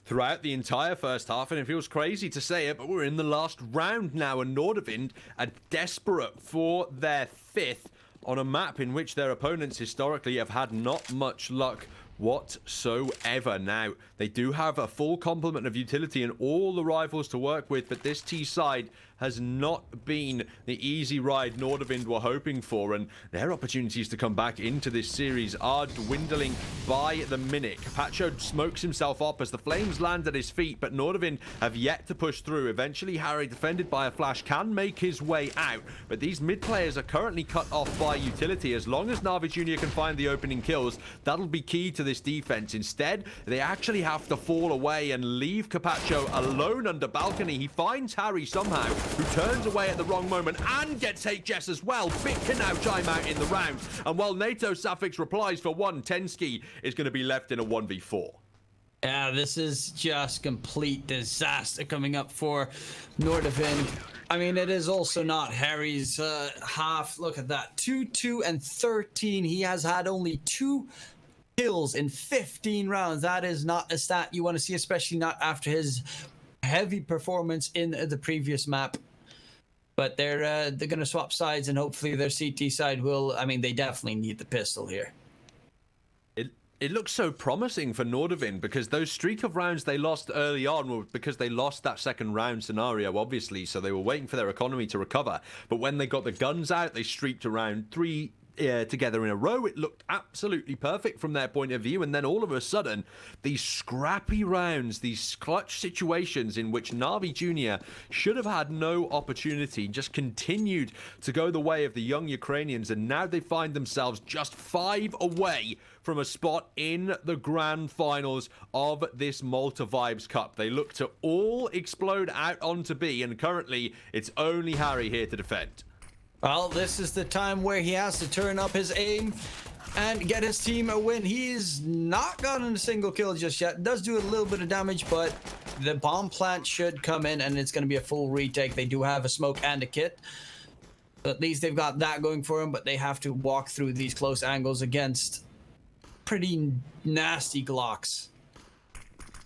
throughout the entire first half, and it feels crazy to say it, but we're in the last round now, and NORDAVIND are desperate for their 5th on a map in which their opponents historically have had not much luck whatsoever. Now, they do have a full complement of utility and all the rifles to work with, but this T side has not been the easy ride NORDAVIND were hoping for, and their opportunities to come back into this series are dwindling by the minute. Capacho smokes himself up as the flames land at his feet, but NORDAVIND have yet to push through. Eventually, Harry, defended by a flash, can make his way out, but these mid players are currently cut off by utility. As long as Na'Vi Jr. can find the opening kills, that'll be key to this defense. Instead, they actually have to fall away and leave Capacho alone under balcony. He finds Harry somehow, who turns away at the wrong moment and gets HS as well. Bit can now chime out in the round, and while NATO Suffix replies for 1, Tensky is going to be left in a 1v4. Yeah, this is just complete disaster coming up for NORDAVIND. I mean, it is also not Harry's half. Look at that, 2, and 13. He has had only 2 kills in 15 rounds. That is not a stat you want to see, especially not after his heavy performance in the previous map. But they're going to swap sides, and hopefully their CT side will. I mean, they definitely need the pistol here. It looks so promising for NORDAVIND, because those streak of rounds they lost early on were because they lost that second round scenario, obviously, so they were waiting for their economy to recover. But when they got the guns out, they streaked around 3 together in a row. It looked absolutely perfect from their point of view, and then all of a sudden, these scrappy rounds, these clutch situations in which Na'Vi Jr. should have had no opportunity, just continued to go the way of the young Ukrainians, and now they find themselves just 5 away from a spot in the grand finals of this Malta Vibes Cup. They look to all explode out onto B, and currently it's only Harry here to defend. Well, this is the time where he has to turn up his aim and get his team a win. He's not gotten a single kill just yet. Does do a little bit of damage, but the bomb plant should come in, and it's going to be a full retake. They do have a smoke and a kit. At least they've got that going for them, but they have to walk through these close angles against pretty nasty Glocks.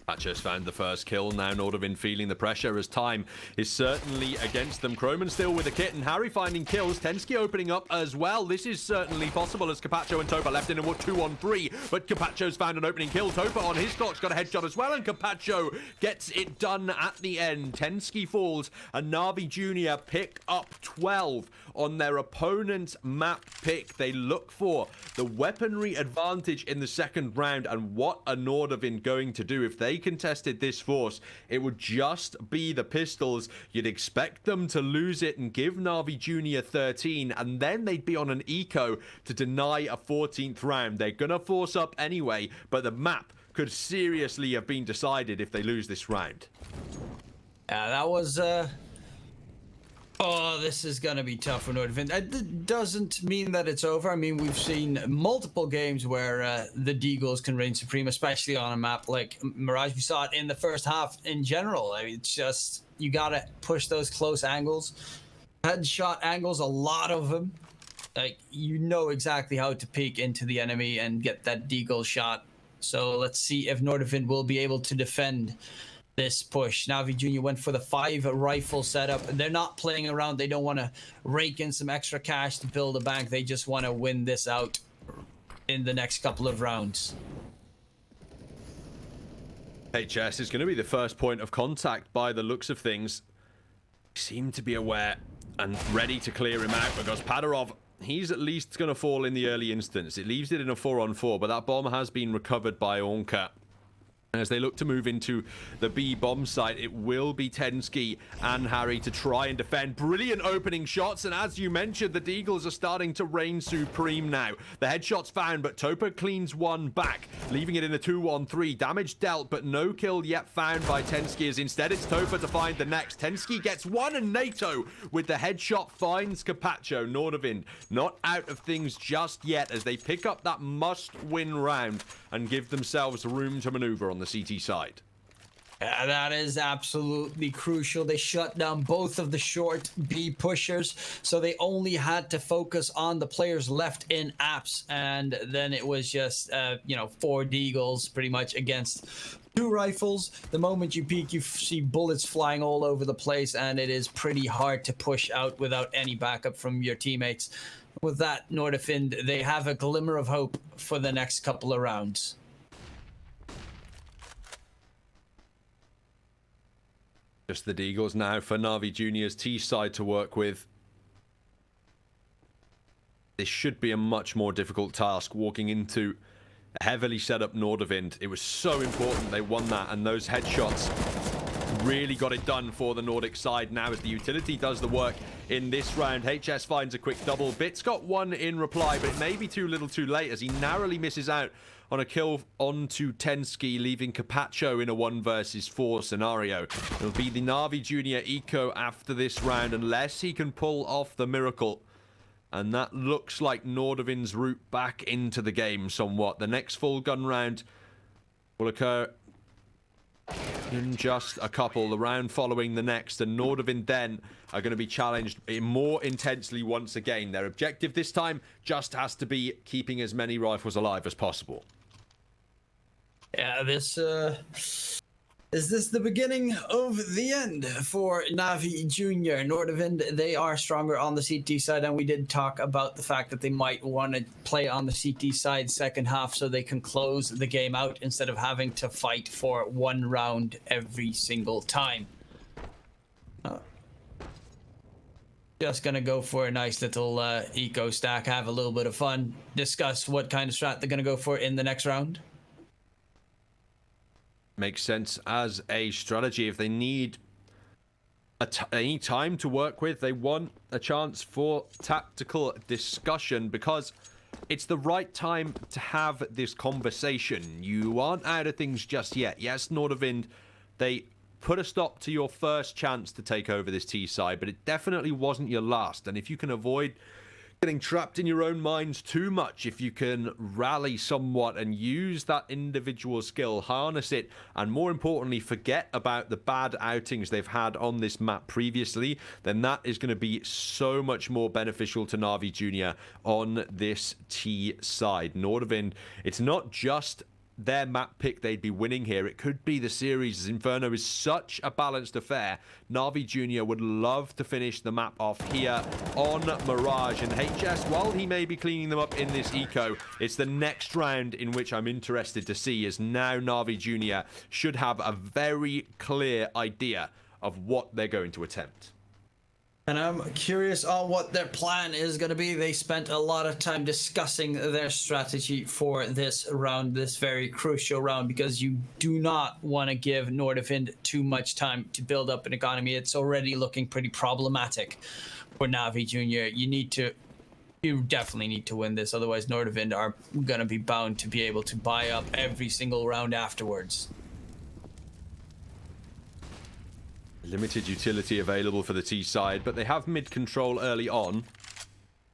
Patchers found the first kill. Now NORDAVIND feeling the pressure as time is certainly against them. Croman still with a kit, and Harry finding kills. Tensky opening up as well. This is certainly possible as Capacho and Topa left in a 2-on-3, but Capacho's found an opening kill. Topa on his clock's got a headshot as well, and Capacho gets it done at the end. Tensky falls, and Na'Vi Jr. pick up 12 on their opponent's map pick. They look for the weaponry advantage in the second round, and what are NORDAVIND going to do? If they contested this force, it would just be the pistols. You'd expect them to lose it and give Na'Vi Jr. 13, and then they'd be on an eco to deny a 14th round. They're gonna force up anyway, but the map could seriously have been decided if they lose this round. Yeah, that was oh, this is gonna be tough for NORDAVIND. It doesn't mean that it's over. I mean, we've seen multiple games where the Deagles can reign supreme, especially on a map like Mirage. We saw it in the first half in general. I mean, it's just, you gotta push those close angles. Headshot angles, a lot of them. Like, you know exactly how to peek into the enemy and get that Deagle shot. So let's see if NORDAVIND will be able to defend this push. Na'Vi Jr. went for the 5 rifle setup. They're not playing around. They don't want to rake in some extra cash to build a bank. They just want to win this out in the next couple of rounds. HS is going to be the first point of contact by the looks of things. Seem to be aware and ready to clear him out, because Padarov, he's at least going to fall in the early instance. It leaves it in a 4-on-4, but that bomb has been recovered by Ornka. As they look to move into the B bomb site, it will be Tensky and Harry to try and defend. Brilliant opening shots, and as you mentioned, the Deagles are starting to reign supreme now. The headshots found, but Topa cleans one back, leaving it in a 2-on-3. Damage dealt, but no kill yet found by Tensky, as instead it's Topa to find the next. Tensky gets one, and NATO with the headshot finds Carpaccio. NORDAVIND not out of things just yet, as they pick up that must-win round and give themselves room to maneuver on the CT side. Yeah, that is absolutely crucial. They shut down both of the short B pushers, so they only had to focus on the players left in apps, and then it was just, 4 Deagles pretty much against 2 rifles. The moment you peek, you see bullets flying all over the place, and it is pretty hard to push out without any backup from your teammates. With that, NORDAVIND, they have a glimmer of hope for the next couple of rounds. Just the Deagles now for Na'Vi Jr.'s T side to work with. This should be a much more difficult task, walking into a heavily set up NORDAVIND. It was so important they won that, and those headshots really got it done for the Nordic side now, as the utility does the work in this round. HS finds a quick double. Bits got one in reply, but it may be too little too late, as he narrowly misses out on a kill onto Tensky, leaving Carpaccio in a 1 versus 4 scenario. It'll be the Na'Vi Jr. eco after this round, unless he can pull off the miracle. And that looks like NORDAVIND's route back into the game somewhat. The next full gun round will occur in just a couple, the round following the next, and NORDAVIND then are going to be challenged more intensely once again. Their objective this time just has to be keeping as many rifles alive as possible. Yeah, this is this the beginning of the end for Na'Vi Jr.? NORDAVIND, they are stronger on the CT side, and we did talk about the fact that they might want to play on the CT side second half so they can close the game out instead of having to fight for 1 round every single time. Just gonna go for a nice little eco stack, have a little bit of fun, discuss what kind of strat they're gonna go for in the next round. Makes sense as a strategy. If they need any time to work with, they want a chance for tactical discussion, because it's the right time to have this conversation. You aren't out of things just yet. Yes, NORDAVIND, they put a stop to your first chance to take over this T side, but it definitely wasn't your last. And if you can avoid getting trapped in your own minds too much, if you can rally somewhat and use that individual skill, harness it, and more importantly, forget about the bad outings they've had on this map previously, then that is going to be so much more beneficial to Na'Vi Jr. on this T side. NORDAVIND, it's not just their map pick they'd be winning here. It could be the series, as Inferno is such a balanced affair. Na'Vi Jr. would love to finish the map off here on Mirage, and HS, while he may be cleaning them up in this eco, it's the next round in which I'm interested to see, as now Na'Vi Jr. should have a very clear idea of what they're going to attempt. And I'm curious on what their plan is going to be. They spent a lot of time discussing their strategy for this round, this very crucial round, because you do not want to give NORDAVIND too much time to build up an economy. It's already looking pretty problematic for Navi Jr. You definitely need to win this. Otherwise, NORDAVIND are going to be bound to be able to buy up every single round afterwards. Limited utility available for the T side, but they have mid control early on.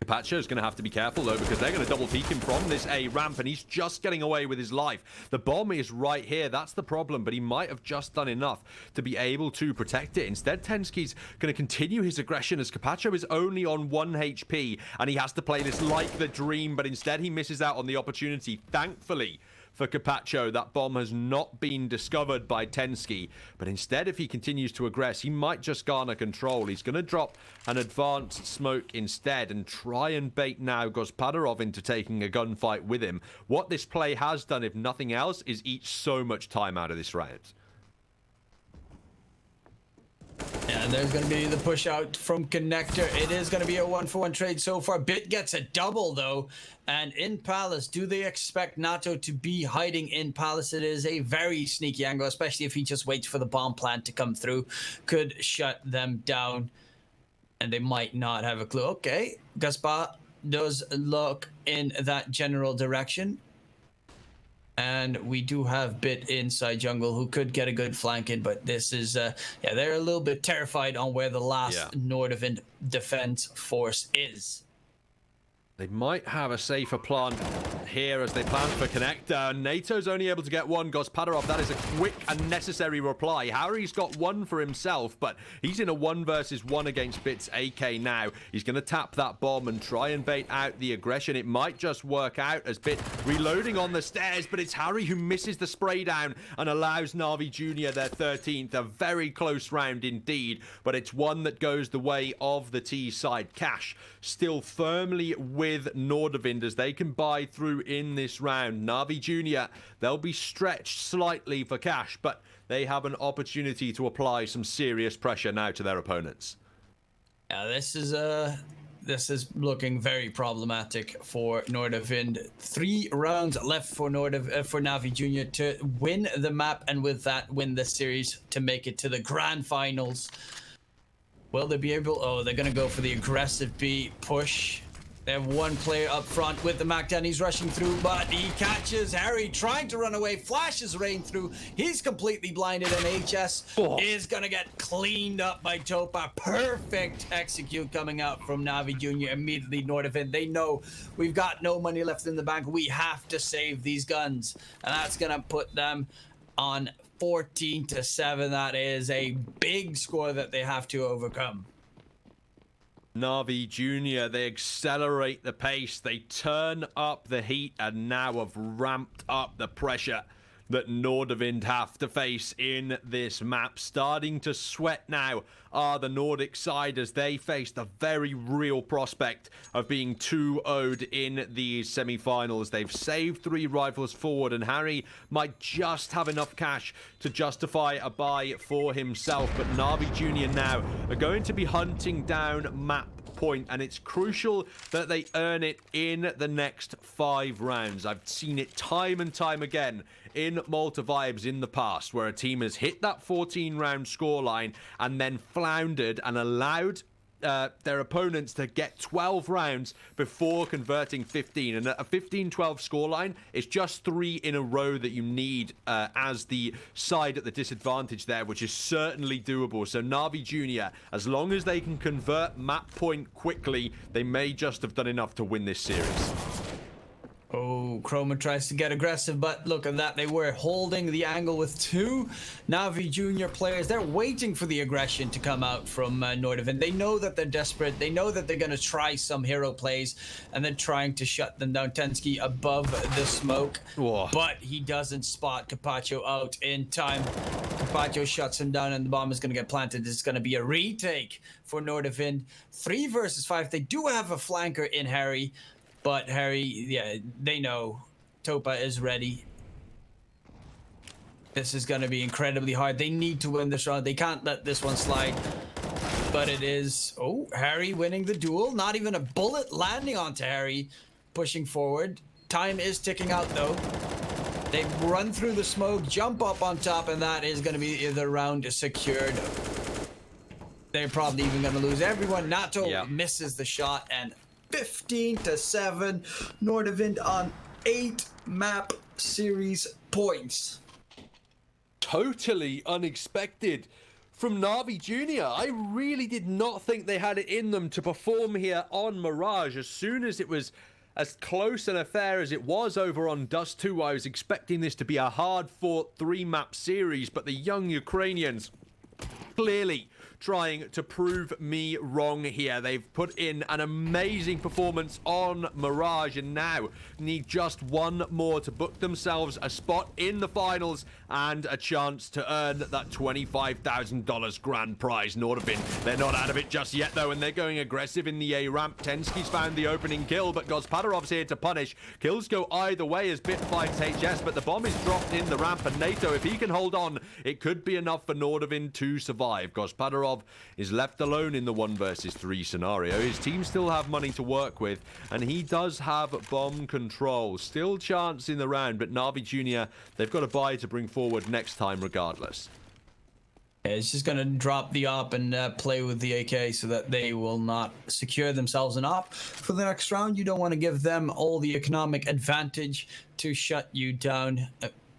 Carpaccio's going to have to be careful, though, because they're going to double peek him from this A ramp, and he's just getting away with his life. The bomb is right here. That's the problem, but he might have just done enough to be able to protect it. Instead, Tensky's going to continue his aggression as Carpaccio is only on 1 HP, and he has to play this like the dream, but instead he misses out on the opportunity, thankfully. For Carpaccio, that bomb has not been discovered by Tensky, but instead, if he continues to aggress, he might just garner control. He's going to drop an advanced smoke instead and try and bait now Gospodarov into taking a gunfight with him. What this play has done, if nothing else, is eat so much time out of this round. And there's going to be the push out from Connector. It is going to be a 1-for-1 trade so far. Bit gets a double, though. And in Palace, do they expect NATO to be hiding in Palace? It is a very sneaky angle, especially if he just waits for the bomb plant to come through. Could shut them down. And they might not have a clue. Okay, Gaspar does look in that general direction. And we do have Bit inside jungle who could get a good flank in, but this is, yeah, they're a little bit terrified on where the last NORDAVIND defense force is. They might have a safer plan here as they plan for Connector. NATO's only able to get one. Gospodarov, that is a quick and necessary reply. Harry's got one for himself, but he's in a 1 versus 1 against Bit's AK now. He's going to tap that bomb and try and bait out the aggression. It might just work out as Bit reloading on the stairs, but it's Harry who misses the spray down and allows Navi Jr. their 13th. A very close round indeed, but it's one that goes the way of the T side. Cash still firmly with NORDAVIND as they can buy through in this round. Navi Jr., they'll be stretched slightly for cash, but they have an opportunity to apply some serious pressure now to their opponents. Yeah, this is looking very problematic for NORDAVIND. 3 rounds left for Navi Jr. to win the map, and with that, win the series to make it to the grand finals. Will they be able? Oh, they're going to go for the aggressive B push. They have one player up front with the Macdown. He's rushing through, but he catches Harry trying to run away. Flashes rain through. He's completely blinded, and HS is going to get cleaned up by Topa. Perfect execute coming out from Navi Jr. Immediately, NORDAVIND. They know we've got no money left in the bank. We have to save these guns, and that's going to put them on 14-7. That is a big score that they have to overcome. Navi Jr., they accelerate the pace, they turn up the heat, and now have ramped up the pressure that NORDAVIND have to face in this map. Starting to sweat now are the Nordic side as they face the very real prospect of being 2-0'd in these semi-finals. They've saved 3 rifles forward, and Harry might just have enough cash to justify a buy for himself. But Navi Jr. now are going to be hunting down map point, and it's crucial that they earn it in the next 5 rounds. I've seen it time and time again in Malta Vibes in the past, where a team has hit that 14-round scoreline and then floundered and allowed their opponents to get 12 rounds before converting 15. And a 15-12 scoreline is just 3 in a row that you need as the side at the disadvantage there, which is certainly doable. So Navi Jr., as long as they can convert map point quickly, they may just have done enough to win this series. Oh, Chroma tries to get aggressive, but look at that. They were holding the angle with 2 Navi Jr. players. They're waiting for the aggression to come out from NORDAVIND. They know that they're desperate. They know that they're going to try some hero plays and then trying to shut them down. Tensky above the smoke, but he doesn't spot Carpaccio out in time. Carpaccio shuts him down, and the bomb is going to get planted. It's going to be a retake for NORDAVIND. 3 versus 5. They do have a flanker in Harry. But Harry, yeah, they know Topa is ready. This is going to be incredibly hard. They need to win this round. They can't let this one slide. but it is, oh, Harry winning the duel. Not even a bullet landing onto Harry, pushing forward. Time is ticking out though. They run through the smoke, jump up on top, and that is going to be the round secured. They're probably even going to lose everyone. Nato misses the shot, and 15-7. NORDAVIND on 8 map series points. Totally unexpected from Na'Vi Jr. I really did not think they had it in them to perform here on Mirage. As soon as it was as close and affair as it was over on Dust 2, I was expecting this to be a hard-fought 3-map series, but the young Ukrainians clearly trying to prove me wrong here. They've put in an amazing performance on Mirage and now need just one more to book themselves a spot in the finals and a chance to earn that $25,000 grand prize. NORDAVIND, they're not out of it just yet though, and they're going aggressive in the A ramp. Tensky's found the opening kill, but Gospodarov's here to punish. Kills go either way as Bit finds HS, but the bomb is dropped in the ramp, and NATO, if he can hold on, it could be enough for NORDAVIND to survive. Gospodarov is left alone in the 1 versus 3 scenario. His team still have money to work with, and he does have bomb control. Still chance in the round, but Na'Vi Jr., they've got a buy to bring forward next time regardless. It's just going to drop the op and play with the AK so that they will not secure themselves an op for the next round. You don't want to give them all the economic advantage to shut you down.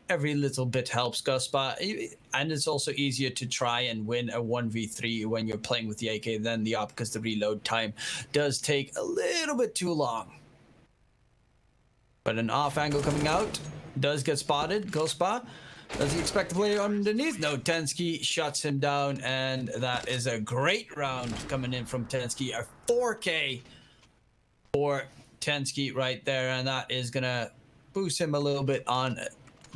Every little bit helps, Guspa, and it's also easier to try and win a 1v3 when you're playing with the AK than the op, because the reload time does take a little bit too long. But an off angle coming out does get spotted. Guspa, does he expect to play underneath? No, Tensky shuts him down, and that is a great round coming in from Tensky. A 4K for Tensky right there, and that is gonna boost him a little bit on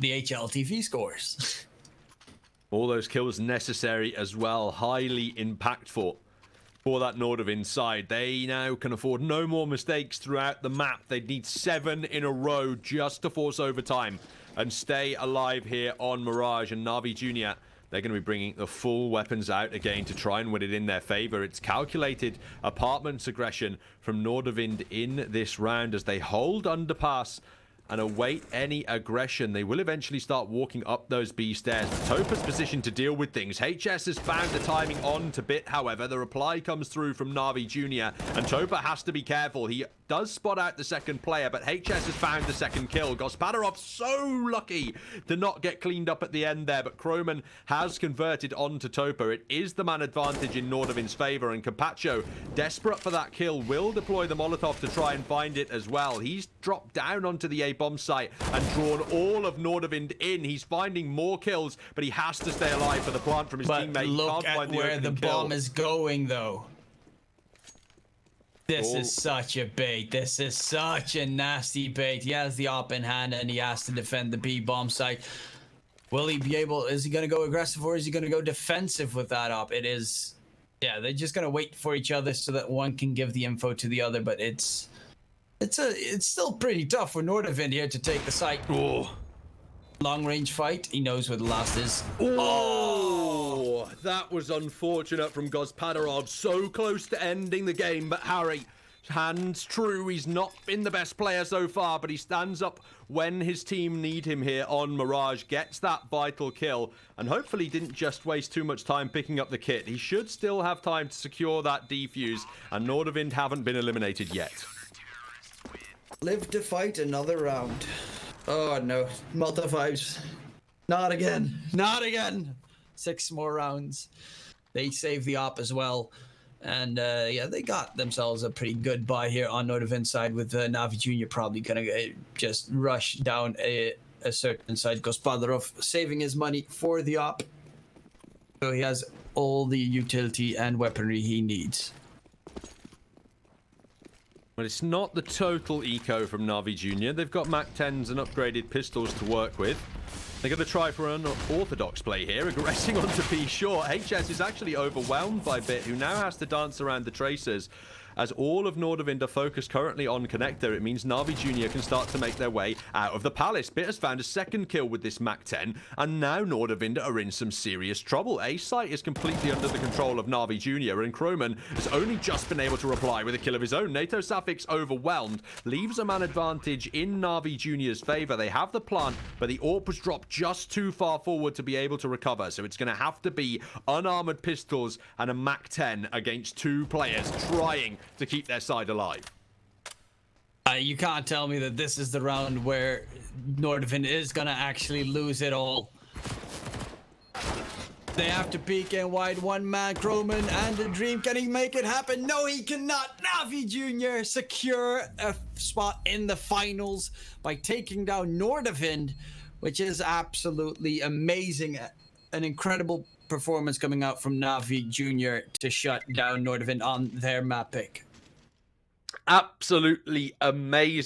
the HLTV scores. All those kills necessary as well, highly impactful for that NORDAVIND side. They now can afford no more mistakes throughout the map. They'd need 7 in a row just to force overtime and stay alive here on Mirage. And Na'Vi Jr., they're going to be bringing the full weapons out again to try and win it in their favor. It's calculated apartments aggression from NORDAVIND in this round as they hold underpass and await any aggression. They will eventually start walking up those B stairs. Topa's positioned to deal with things. HS has found the timing on to Bit, however. The reply comes through from Na'Vi Jr., and Topa has to be careful. He does spot out the second player, but HS has found the second kill. Gospodarov so lucky to not get cleaned up at the end there, but Kroman has converted onto Topa. It is the man advantage in NORDAVIND's favor, and Capacho, desperate for that kill, will deploy the Molotov to try and find it as well. He's dropped down onto the A bomb site and drawn all of NORDAVIND in. He's finding more kills, but he has to stay alive for the plant from his teammate. Look at where the bomb is going, though. This is such a bait. This is such a nasty bait. He has the op in hand, and he has to defend the B bomb site. Will he be able? Is he going to go aggressive, or is he going to go defensive with that op? It is. Yeah, they're just going to wait for each other so that one can give the info to the other. But it's still pretty tough for NORDAVIND here to take the site. Oh. Long range fight. He knows where the last is. Oh, that was unfortunate from Gospodarov. So close to ending the game, but Harry, hands true. He's not been the best player so far, but he stands up when his team need him here on Mirage, gets that vital kill, and hopefully didn't just waste too much time picking up the kit. He should still have time to secure that defuse, and NORDAVIND haven't been eliminated yet. Live to fight another round. Oh no, Malta vibes. Not again. Not again. 6 more rounds. They saved the op as well. And yeah, they got themselves a pretty good buy here on NORDAVIND side, with Na'Vi Jr. probably going to just rush down a certain side. Gospodarov saving his money for the op. So he has all the utility and weaponry he needs. But it's not the total eco from Na'Vi Jr. They've got MAC-10s and upgraded pistols to work with. They're going to try for an orthodox play here, aggressing onto B short. HS is actually overwhelmed by Bit, who now has to dance around the tracers. as all of NORDAVIND are focused currently on Connector, it means Na'Vi Jr. can start to make their way out of the palace. Bit has found a second kill with this MAC-10, and now NORDAVIND are in some serious trouble. A site is completely under the control of Na'Vi Jr., and Croman has only just been able to reply with a kill of his own. NATO Safix overwhelmed, leaves a man advantage in Na'Vi Jr.'s favor. They have the plant, but the AWP was dropped just too far forward to be able to recover, so it's going to have to be unarmored pistols and a MAC-10 against two players trying to keep their side alive. You can't tell me that this is the round where NORDAVIND is going to actually lose it all. They have to peek in wide, one man, Croman, and the Dream. Can he make it happen? No, he cannot. Na'Vi Jr. secure a spot in the finals by taking down NORDAVIND, which is absolutely amazing. An incredible performance coming out from Na'Vi Jr. to shut down NORDAVIND on their map pick. Absolutely amazing.